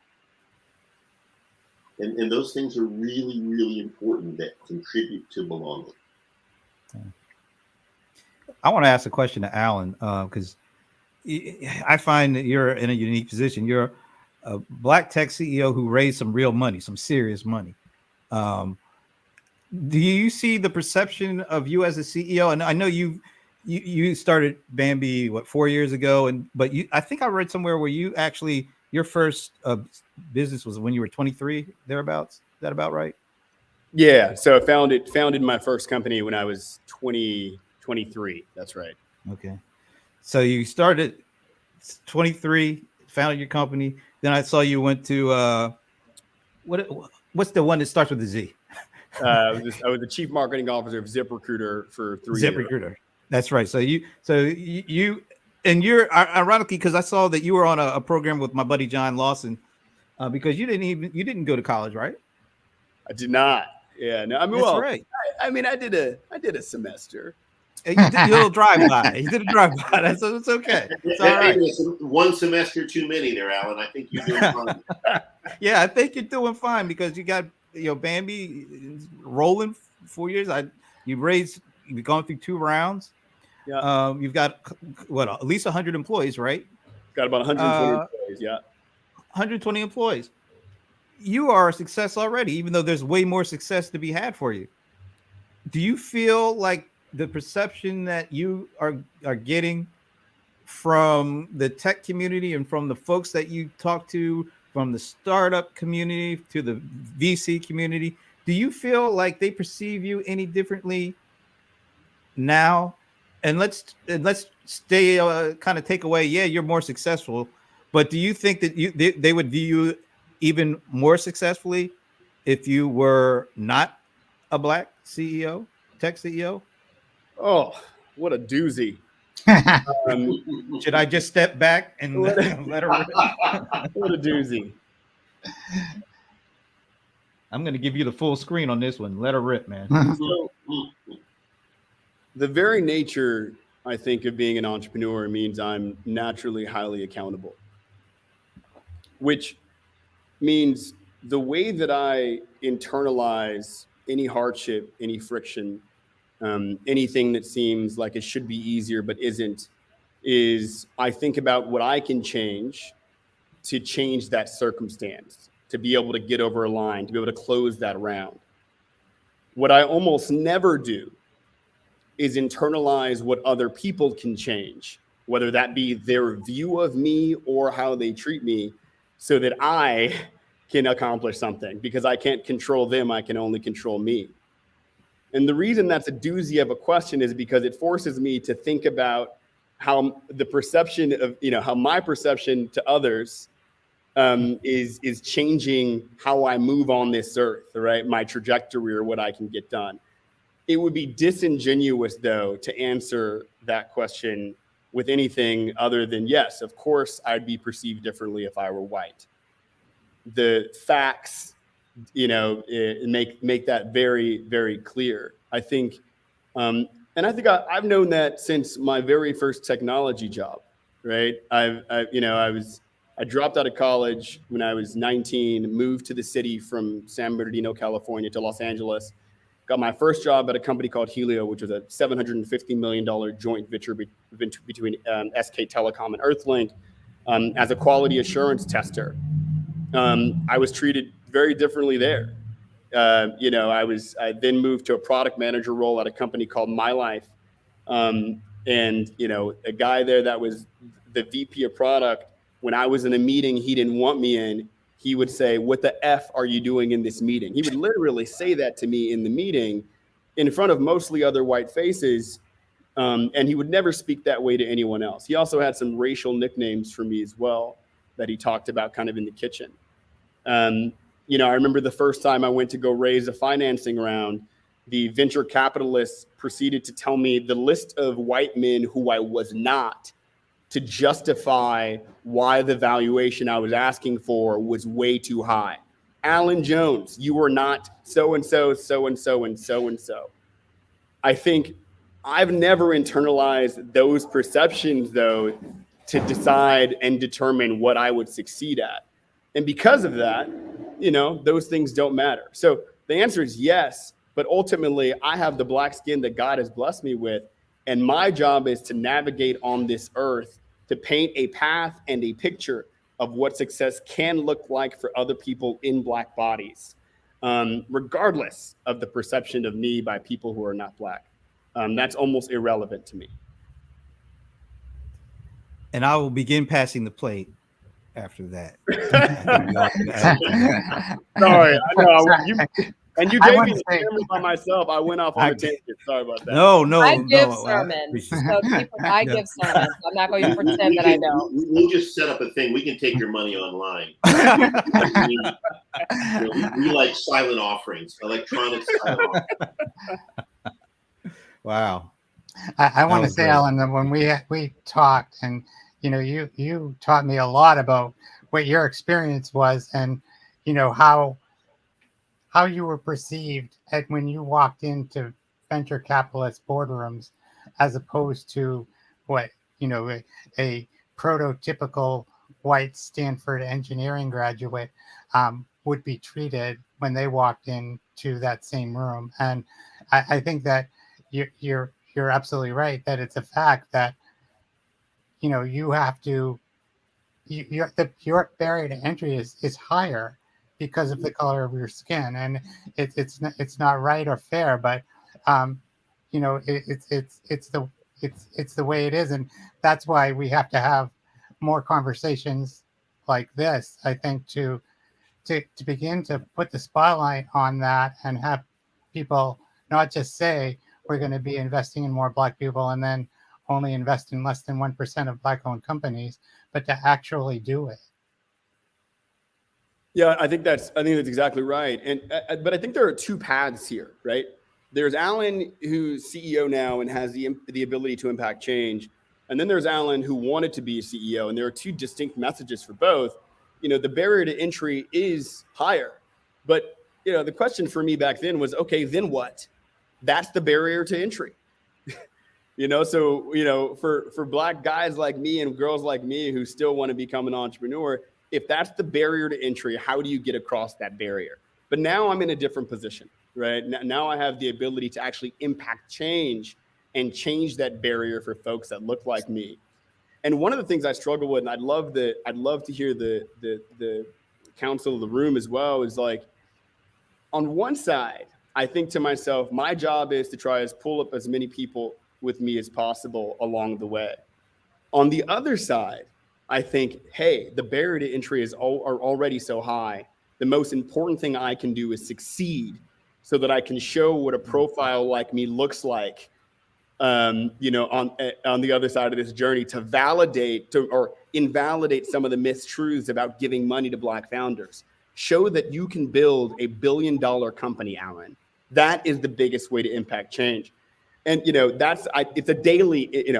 And those things are really, really important that contribute to belonging. I want to ask a question to Alan, because I find that you're in a unique position. You're a Black tech CEO who raised some real money, some serious money. Do you see the perception of you as a CEO? And I know you started Bambi 4 years ago, but I think I read somewhere where you actually your first business was when you were 23 thereabouts. Is that about right? Yeah. So I founded my first company when I was 23. That's right. Okay. So you started 23, founded your company. Then I saw you went to what's the one that starts with a Z? I was the chief marketing officer of ZipRecruiter for 3 years. ZipRecruiter. That's right. So you and you're ironically, because I saw that you were on a program with my buddy John Lawson, because you didn't go to college, right? I did not. Yeah. No. I mean, that's right. I did a semester. You did a little drive-by. You did a drive-by. That's it's okay. It's all right. One semester too many there, Alan. I think you're doing fine. Yeah, I think you're doing fine because you got Bambi rolling 4 years. You've gone through 2 rounds. Yeah. You've got at least 100 employees, right? Got about 120 employees. Yeah. 120 employees. You are a success already, even though there's way more success to be had for you. Do you feel like the perception that you are getting from the tech community and from the folks that you talk to, from the startup community to the VC community, do you feel like they perceive you any differently now? And let's stay kind of take away. Yeah, you're more successful, but do you think that they would view you even more successfully if you were not a Black CEO, tech CEO? Oh, what a doozy. Should I just step back and let her rip? What a doozy. I'm going to give you the full screen on this one. Let her rip, man. So, the very nature, I think, of being an entrepreneur means I'm naturally highly accountable, which means the way that I internalize any hardship, any friction, anything that seems like it should be easier but isn't, is I think about what I can change to change that circumstance, to be able to get over a line, to be able to close that round. What I almost never do is internalize what other people can change, whether that be their view of me or how they treat me, so that I can accomplish something, because I can't control them, I can only control me. And the reason that's a doozy of a question is because it forces me to think about how the perception of, how my perception to others is changing how I move on this earth, right? My trajectory or what I can get done. It would be disingenuous, though, to answer that question with anything other than, yes, of course, I'd be perceived differently if I were white. The facts, make that very, very clear. I think, and I think I've known that since my very first technology job, right? I I dropped out of college when I was 19, moved to the city from San Bernardino, California to Los Angeles. Got my first job at a company called Helio, which was a $750 million joint venture between SK Telecom and Earthlink as a quality assurance tester. I was treated very differently there. I then moved to a product manager role at a company called My Life. And, a guy there that was the VP of product, when I was in a meeting he didn't want me in, he would say, "What the F are you doing in this meeting?" He would literally say that to me in the meeting in front of mostly other white faces. And he would never speak that way to anyone else. He also had some racial nicknames for me as well that he talked about kind of in the kitchen. I remember the first time I went to go raise a financing round, the venture capitalists proceeded to tell me the list of white men who I was not to justify why the valuation I was asking for was way too high. Alan Jones, you were not so-and-so, so-and-so, and so-and-so. I think I've never internalized those perceptions, though, to decide and determine what I would succeed at. And because of that, those things don't matter. So the answer is yes, but ultimately I have the black skin that God has blessed me with. And my job is to navigate on this earth to paint a path and a picture of what success can look like for other people in black bodies, regardless of the perception of me by people who are not black. That's almost irrelevant to me. And I will begin passing the plate after that. Sorry, I know. You gave me the camera by myself. I went off on a tangent. Sorry about that. No. I give sermons. So I give sermons. I'm not going to pretend that I don't. We'll just set up a thing. We can take your money online. We like silent offerings, electronic silent offerings. Wow. I want to say, great. Alan, that when we talked, and you taught me a lot about what your experience was, and how you were perceived when you walked into venture capitalist boardrooms, as opposed to what a prototypical white Stanford engineering graduate would be treated when they walked into that same room. And I think that you're absolutely right that it's a fact that you have to your barrier to entry is higher because of the color of your skin, and it's not right or fair, but it's the way it is, and that's why we have to have more conversations like this, I think, to begin to put the spotlight on that and have people not just say we're going to be investing in more black people and then only invest in less than 1% of black-owned companies, but to actually do it. Yeah, I think that's exactly right. But I think there are two paths here, right? There's Alan, who's CEO now and has the ability to impact change. And then there's Alan, who wanted to be a CEO. And there are two distinct messages for both. The barrier to entry is higher. But, the question for me back then was, okay, then what? That's the barrier to entry. For black guys like me and girls like me who still want to become an entrepreneur, if that's the barrier to entry, how do you get across that barrier? But now I'm in a different position, right? Now I have the ability to actually impact change and change that barrier for folks that look like me. And one of the things I struggle with, and I'd love to hear the counsel of the room as well, is like, on one side, I think to myself, my job is to try to pull up as many people with me as possible along the way. On the other side, I think, hey, the barrier to entry are already so high. The most important thing I can do is succeed so that I can show what a profile like me looks like, on the other side of this journey, to validate or invalidate some of the mistruths about giving money to black founders. Show that you can build a $1 billion company, Alan. That is the biggest way to impact change. And, it's a daily,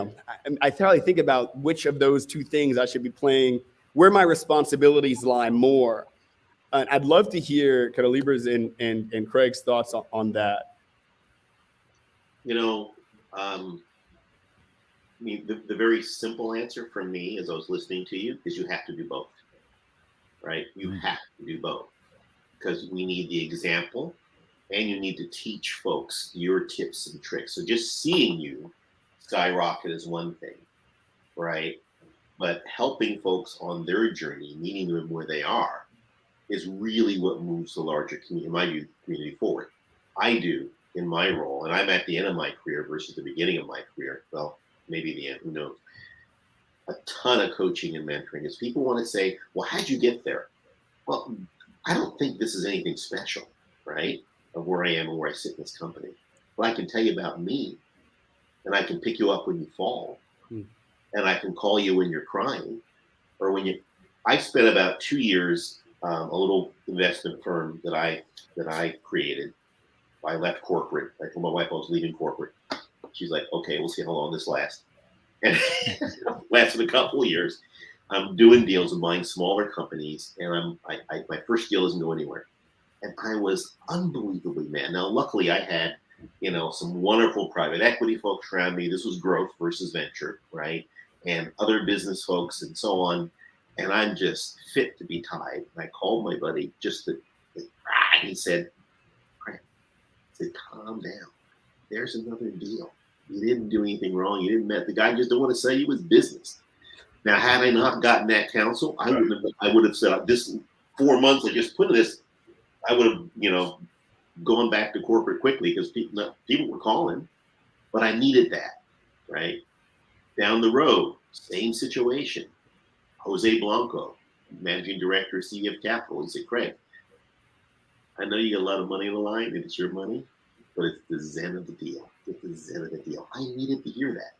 I probably think about which of those two things I should be playing, where my responsibilities lie more. I'd love to hear kind of Libra's and Craig's thoughts on that. The very simple answer from me as I was listening to you is you have to do both. right? You have to do both because we need the example and you need to teach folks your tips and tricks. So just seeing you skyrocket is one thing, right? But helping folks on their journey, meeting them where they are, is really what moves the larger community, in my view, community forward. I do in my role, and I'm at the end of my career versus the beginning of my career. Well, maybe the end, who knows? A ton of coaching and mentoring is people want to say, well, how'd you get there? Well, I don't think this is anything special, right? Of where I am and where I sit in this company. But I can tell you about me, and I can pick you up when you fall, and I can call you when you're crying, or when you. I spent about 2 years, a little investment firm that I created. I left corporate. I told my wife I was leaving corporate. She's like, okay, we'll see how long this lasts. And lasted a couple of years. I'm doing deals and buying smaller companies, and my first deal doesn't go anywhere. And I was unbelievably mad. Now, luckily, I had, some wonderful private equity folks around me. This was growth versus venture, right? And other business folks and so on. And I'm just fit to be tied. And I called my buddy and he said, Brent, calm down. There's another deal. You didn't do anything wrong. You didn't met the guy. Just don't want to say it was business. Now, had I not gotten that counsel, I would have said this 4 months I just put in this. I would have, gone back to corporate quickly because people were calling, but I needed that, right? Down the road, same situation. Jose Blanco, managing director, CEO of Capital. He said, Craig, I know you got a lot of money on the line and it's your money, but it's the zen of the deal. It's the zen of the deal. I needed to hear that.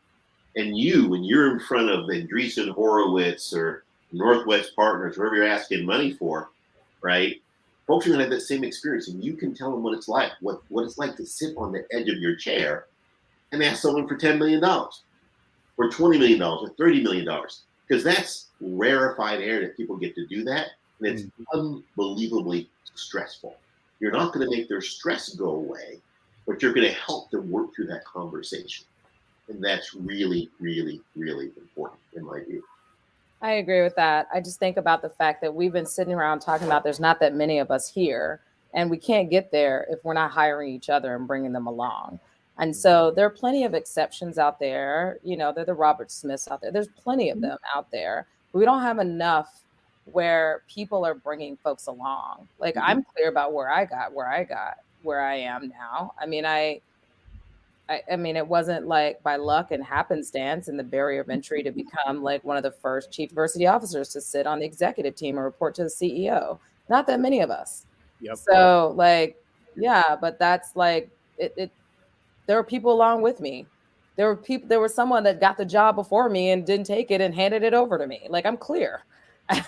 And when you're in front of Andreessen Horowitz or Northwest Partners, wherever you're asking money for, right? Folks are going to have that same experience, and you can tell them what it's like, what it's like to sit on the edge of your chair and ask someone for $10 million or $20 million or $30 million, because that's rarefied air that people get to do that, and it's unbelievably stressful. You're not going to make their stress go away, but you're going to help them work through that conversation. And that's really, really, really important in my view. I agree with that. I just think about the fact that we've been sitting around talking about there's not that many of us here, and we can't get there if we're not hiring each other and bringing them along. And so there are plenty of exceptions out there. They're the Robert Smiths out there. There's plenty of them out there. But we don't have enough where people are bringing folks along. Like, I'm clear about where I am now. I mean, it wasn't like by luck and happenstance and the barrier of entry to become like one of the first chief diversity officers to sit on the executive team and report to the CEO. Not that many of us. Yep. So but that's like it. There were people along with me. There was someone that got the job before me and didn't take it and handed it over to me. Like, I'm clear.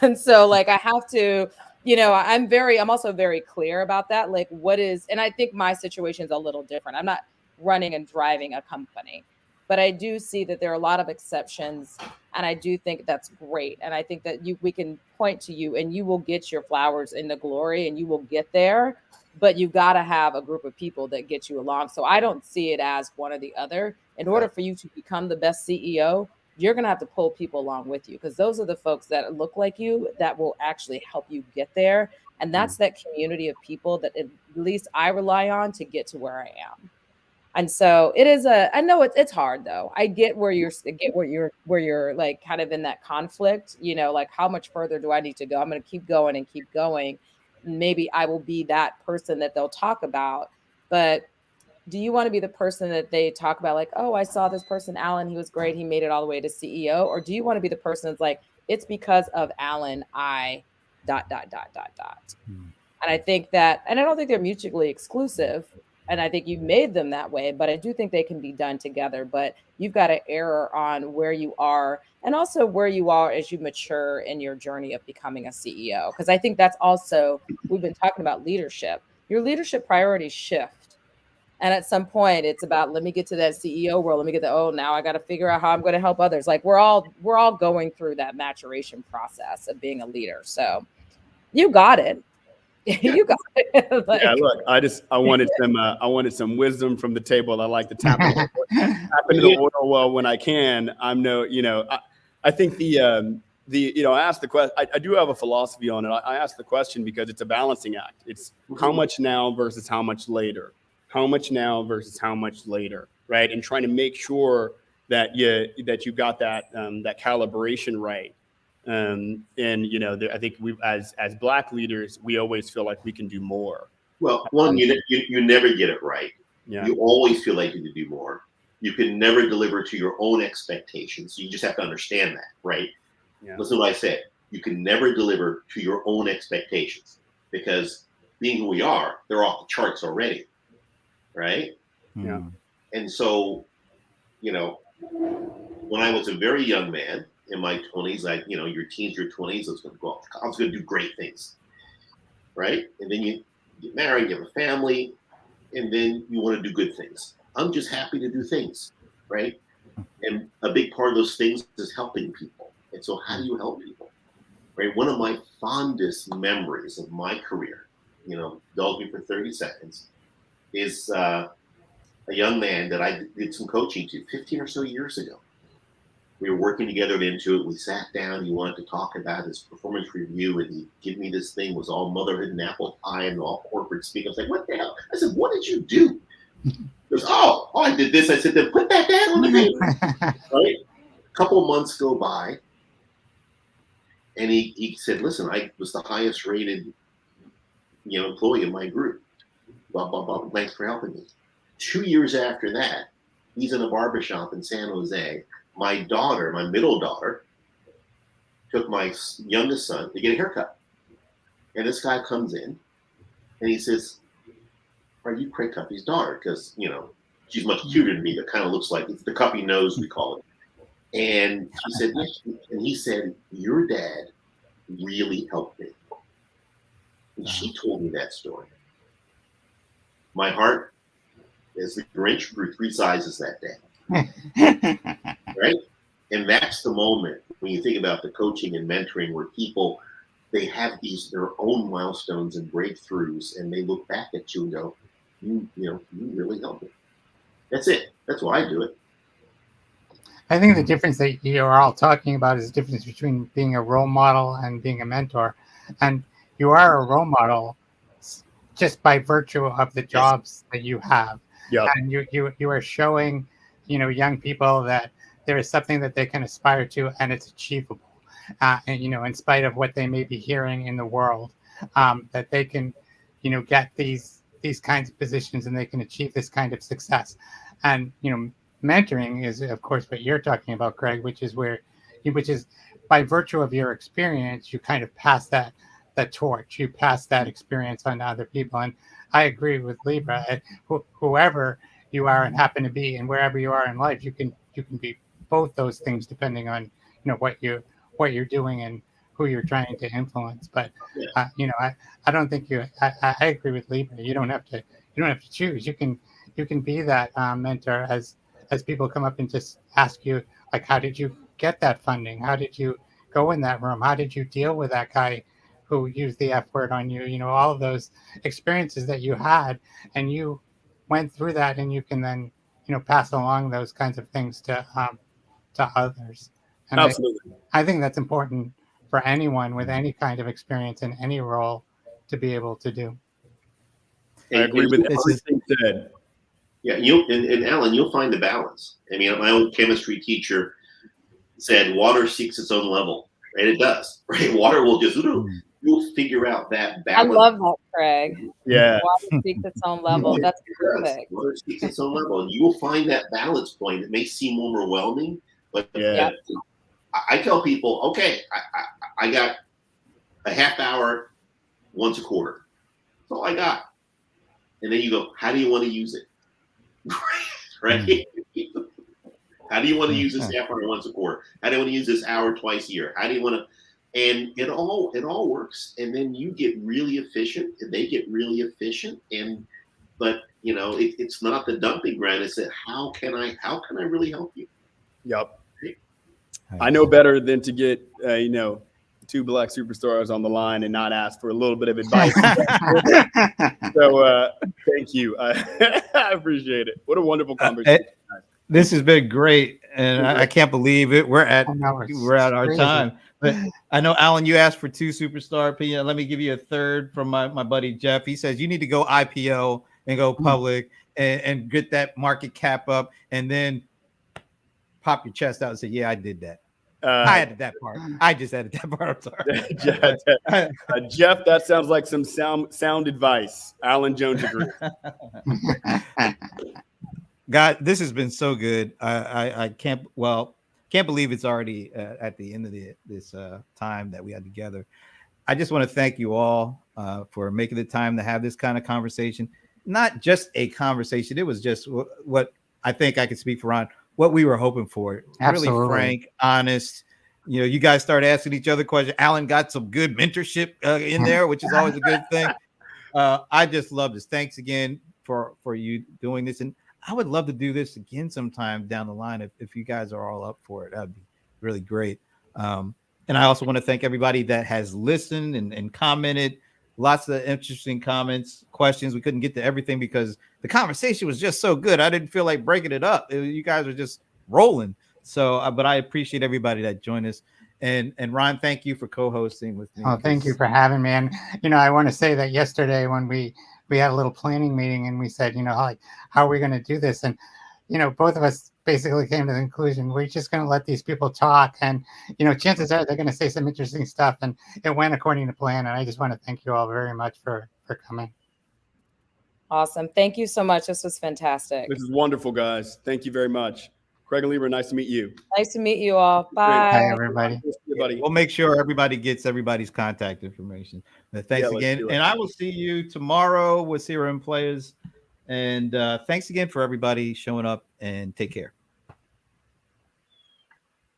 And so like I have to, I'm also very clear about that. Like and I think my situation is a little different. I'm not running and driving a company, but I do see that there are a lot of exceptions, and I do think that's great. And I think that we can point to you and you will get your flowers in the glory and you will get there, but you've got to have a group of people that get you along. So I don't see it as one or the other. In order for you to become the best CEO, you're going to have to pull people along with you, because those are the folks that look like you that will actually help you get there. And that's that community of people that at least I rely on to get to where I am. And so it is I know it's hard though. I get where you're like kind of in that conflict, like how much further do I need to go? I'm going to keep going and keep going. Maybe I will be that person that they'll talk about, but do you want to be the person that they talk about? Like, oh, I saw this person, Alan, he was great. He made it all the way to CEO. Or do you want to be the person that's like, it's because of Alan, I ... And I think that, and I don't think they're mutually exclusive. And I think you've made them that way, but I do think they can be done together. But you've got to err on where you are and also where you are as you mature in your journey of becoming a CEO. Because I think that's also, we've been talking about leadership. Your leadership priorities shift. And at some point it's about, let me get to that CEO role. Let me get now I got to figure out how I'm going to help others. Like we're all going through that maturation process of being a leader. So you got it. You got it. Like, yeah, look, I wanted some wisdom from the table. I like to tap into the oil well when I can. I think I asked the question. I do have a philosophy on it. I asked the question because it's a balancing act. It's how much now versus how much later. How much now versus how much later, right? And trying to make sure that you got that calibration right. And I think we as Black leaders, we always feel like we can do more. Well, one, you never get it right. Yeah. You always feel like you can do more. You can never deliver to your own expectations. So you just have to understand that, right? Yeah. Listen to what I said. You can never deliver to your own expectations because being who we are, they're off the charts already, right? Yeah. And so, when I was a very young man in my 20s, your teens, your 20s, I was going to go out. I was going to do great things, right? And then you get married, you have a family, and then you want to do good things. I'm just happy to do things, right? And a big part of those things is helping people. And so how do you help people, right? One of my fondest memories of my career, indulge me for 30 seconds, is a young man that I did some coaching to 15 or so years ago. We were working together at Intuit. We sat down. He wanted to talk about his performance review, and he gave me this thing. It was all motherhood and apple pie and all corporate speak. I was like, "What the hell?" I said, "What did you do?" He goes, "Oh, I did this." I said, "Then put that down on the paper." Right? A couple of months go by, and he said, "Listen, I was the highest rated, employee in my group. Blah blah blah. Thanks for helping me." 2 years after that, he's in a barbershop in San Jose. My daughter, my middle daughter, took my youngest son to get a haircut. And this guy comes in and he says, "Are you Craig Cuffey's daughter?" Because, she's much cuter than me. That kind of looks like it's the Cuffey nose, we call it. And he said, "Yes." And he said, "Your dad really helped me." And she told me that story. My heart, as the Grinch, grew 3 sizes that day. Right? And that's the moment when you think about the coaching and mentoring where people, they have their own milestones and breakthroughs, and they look back at you and go, you really helped me. That's it. That's why I do it. I think the difference that you're all talking about is the difference between being a role model and being a mentor. And you are a role model just by virtue of the jobs that you have. Yep. And you are showing, young people that there is something that they can aspire to and it's achievable. And, in spite of what they may be hearing in the world, that they can, get these kinds of positions and they can achieve this kind of success. And, mentoring is, of course, what you're talking about, Craig, which is by virtue of your experience, you kind of pass that torch, you pass that experience on to other people. And I agree with Libra. Whoever you are and happen to be, and wherever you are in life, you can be both those things depending on what you're doing and who you're trying to influence. But I don't think I agree with Libra. You don't have to choose. You can be that mentor as people come up and just ask you, like, how did you get that funding? How did you go in that room? How did you deal with that guy who used the F word on you? All of those experiences that you had, and you went through that, and you can then pass along those kinds of things to others. And Absolutely. I think that's important for anyone with any kind of experience in any role to be able to do. I agree with everything said. Yeah, and Alan, you'll find the balance. I mean, my old chemistry teacher said water seeks its own level, and it does. Right, water will just you'll figure out that balance. I love that, Craig. Yeah, water seeks its own level. That's perfect. Water seeks its own level, and you will find that balance point. It may seem overwhelming, but I tell people, okay, I got a half hour once a quarter. That's all I got. And then you go, how do you want to use it? Right? How do you want to use this half hour once a quarter? How do you want to use this hour twice a year? How do you want to? And it all works. And then you get really efficient, and they get really efficient. But it's not the dumping ground. It's that how can I really help you? Yep. I know better than to get 2 Black superstars on the line and not ask for a little bit of advice. So thank you. I appreciate it. What a wonderful conversation. This has been great, and I can't believe it. We're at our time. But I know, Alan, you asked for 2 superstar opinion. Let me give you a third from my buddy Jeff. He says you need to go IPO and go public and get that market cap up, and then pop your chest out and say, yeah, I did that. I added that part. I just added that part. I'm sorry. Jeff, that sounds like some sound advice. Alan Jones agrees. God, this has been so good. I can't believe it's already at the end of this time that we had together. I just want to thank you all for making the time to have this kind of conversation. Not just a conversation. It was just what I think I can speak for Ron, what we were hoping for. Absolutely. Really frank, honest. You know, you guys started asking each other questions. Alan got some good mentorship in there, which is always a good thing. I just love this. Thanks again for you doing this. And I would love to do this again sometime down the line if you guys are all up for it. That'd be really great. And I also want to thank everybody that has listened and commented. Lots of interesting comments, questions. We couldn't get to everything because the conversation was just so good. I didn't feel like breaking it up. You guys are just rolling. So, but I appreciate everybody that joined us. And Ron, thank you for co-hosting with me. Oh, thank you for having me. And, I want to say that yesterday when we had a little planning meeting and we said, like, how are we going to do this? And, both of us basically came to the conclusion, we're just going to let these people talk. And, chances are they're going to say some interesting stuff. And it went according to plan. And I just want to thank you all very much for coming. Awesome. Thank you so much. This was fantastic. This is wonderful, guys. Thank you very much. Craig and Libra, nice to meet you. Nice to meet you all. Bye. Bye, everybody. We'll make sure everybody gets everybody's contact information. But thanks again. And I will see you tomorrow with CRM Players. And thanks again for everybody showing up, and take care.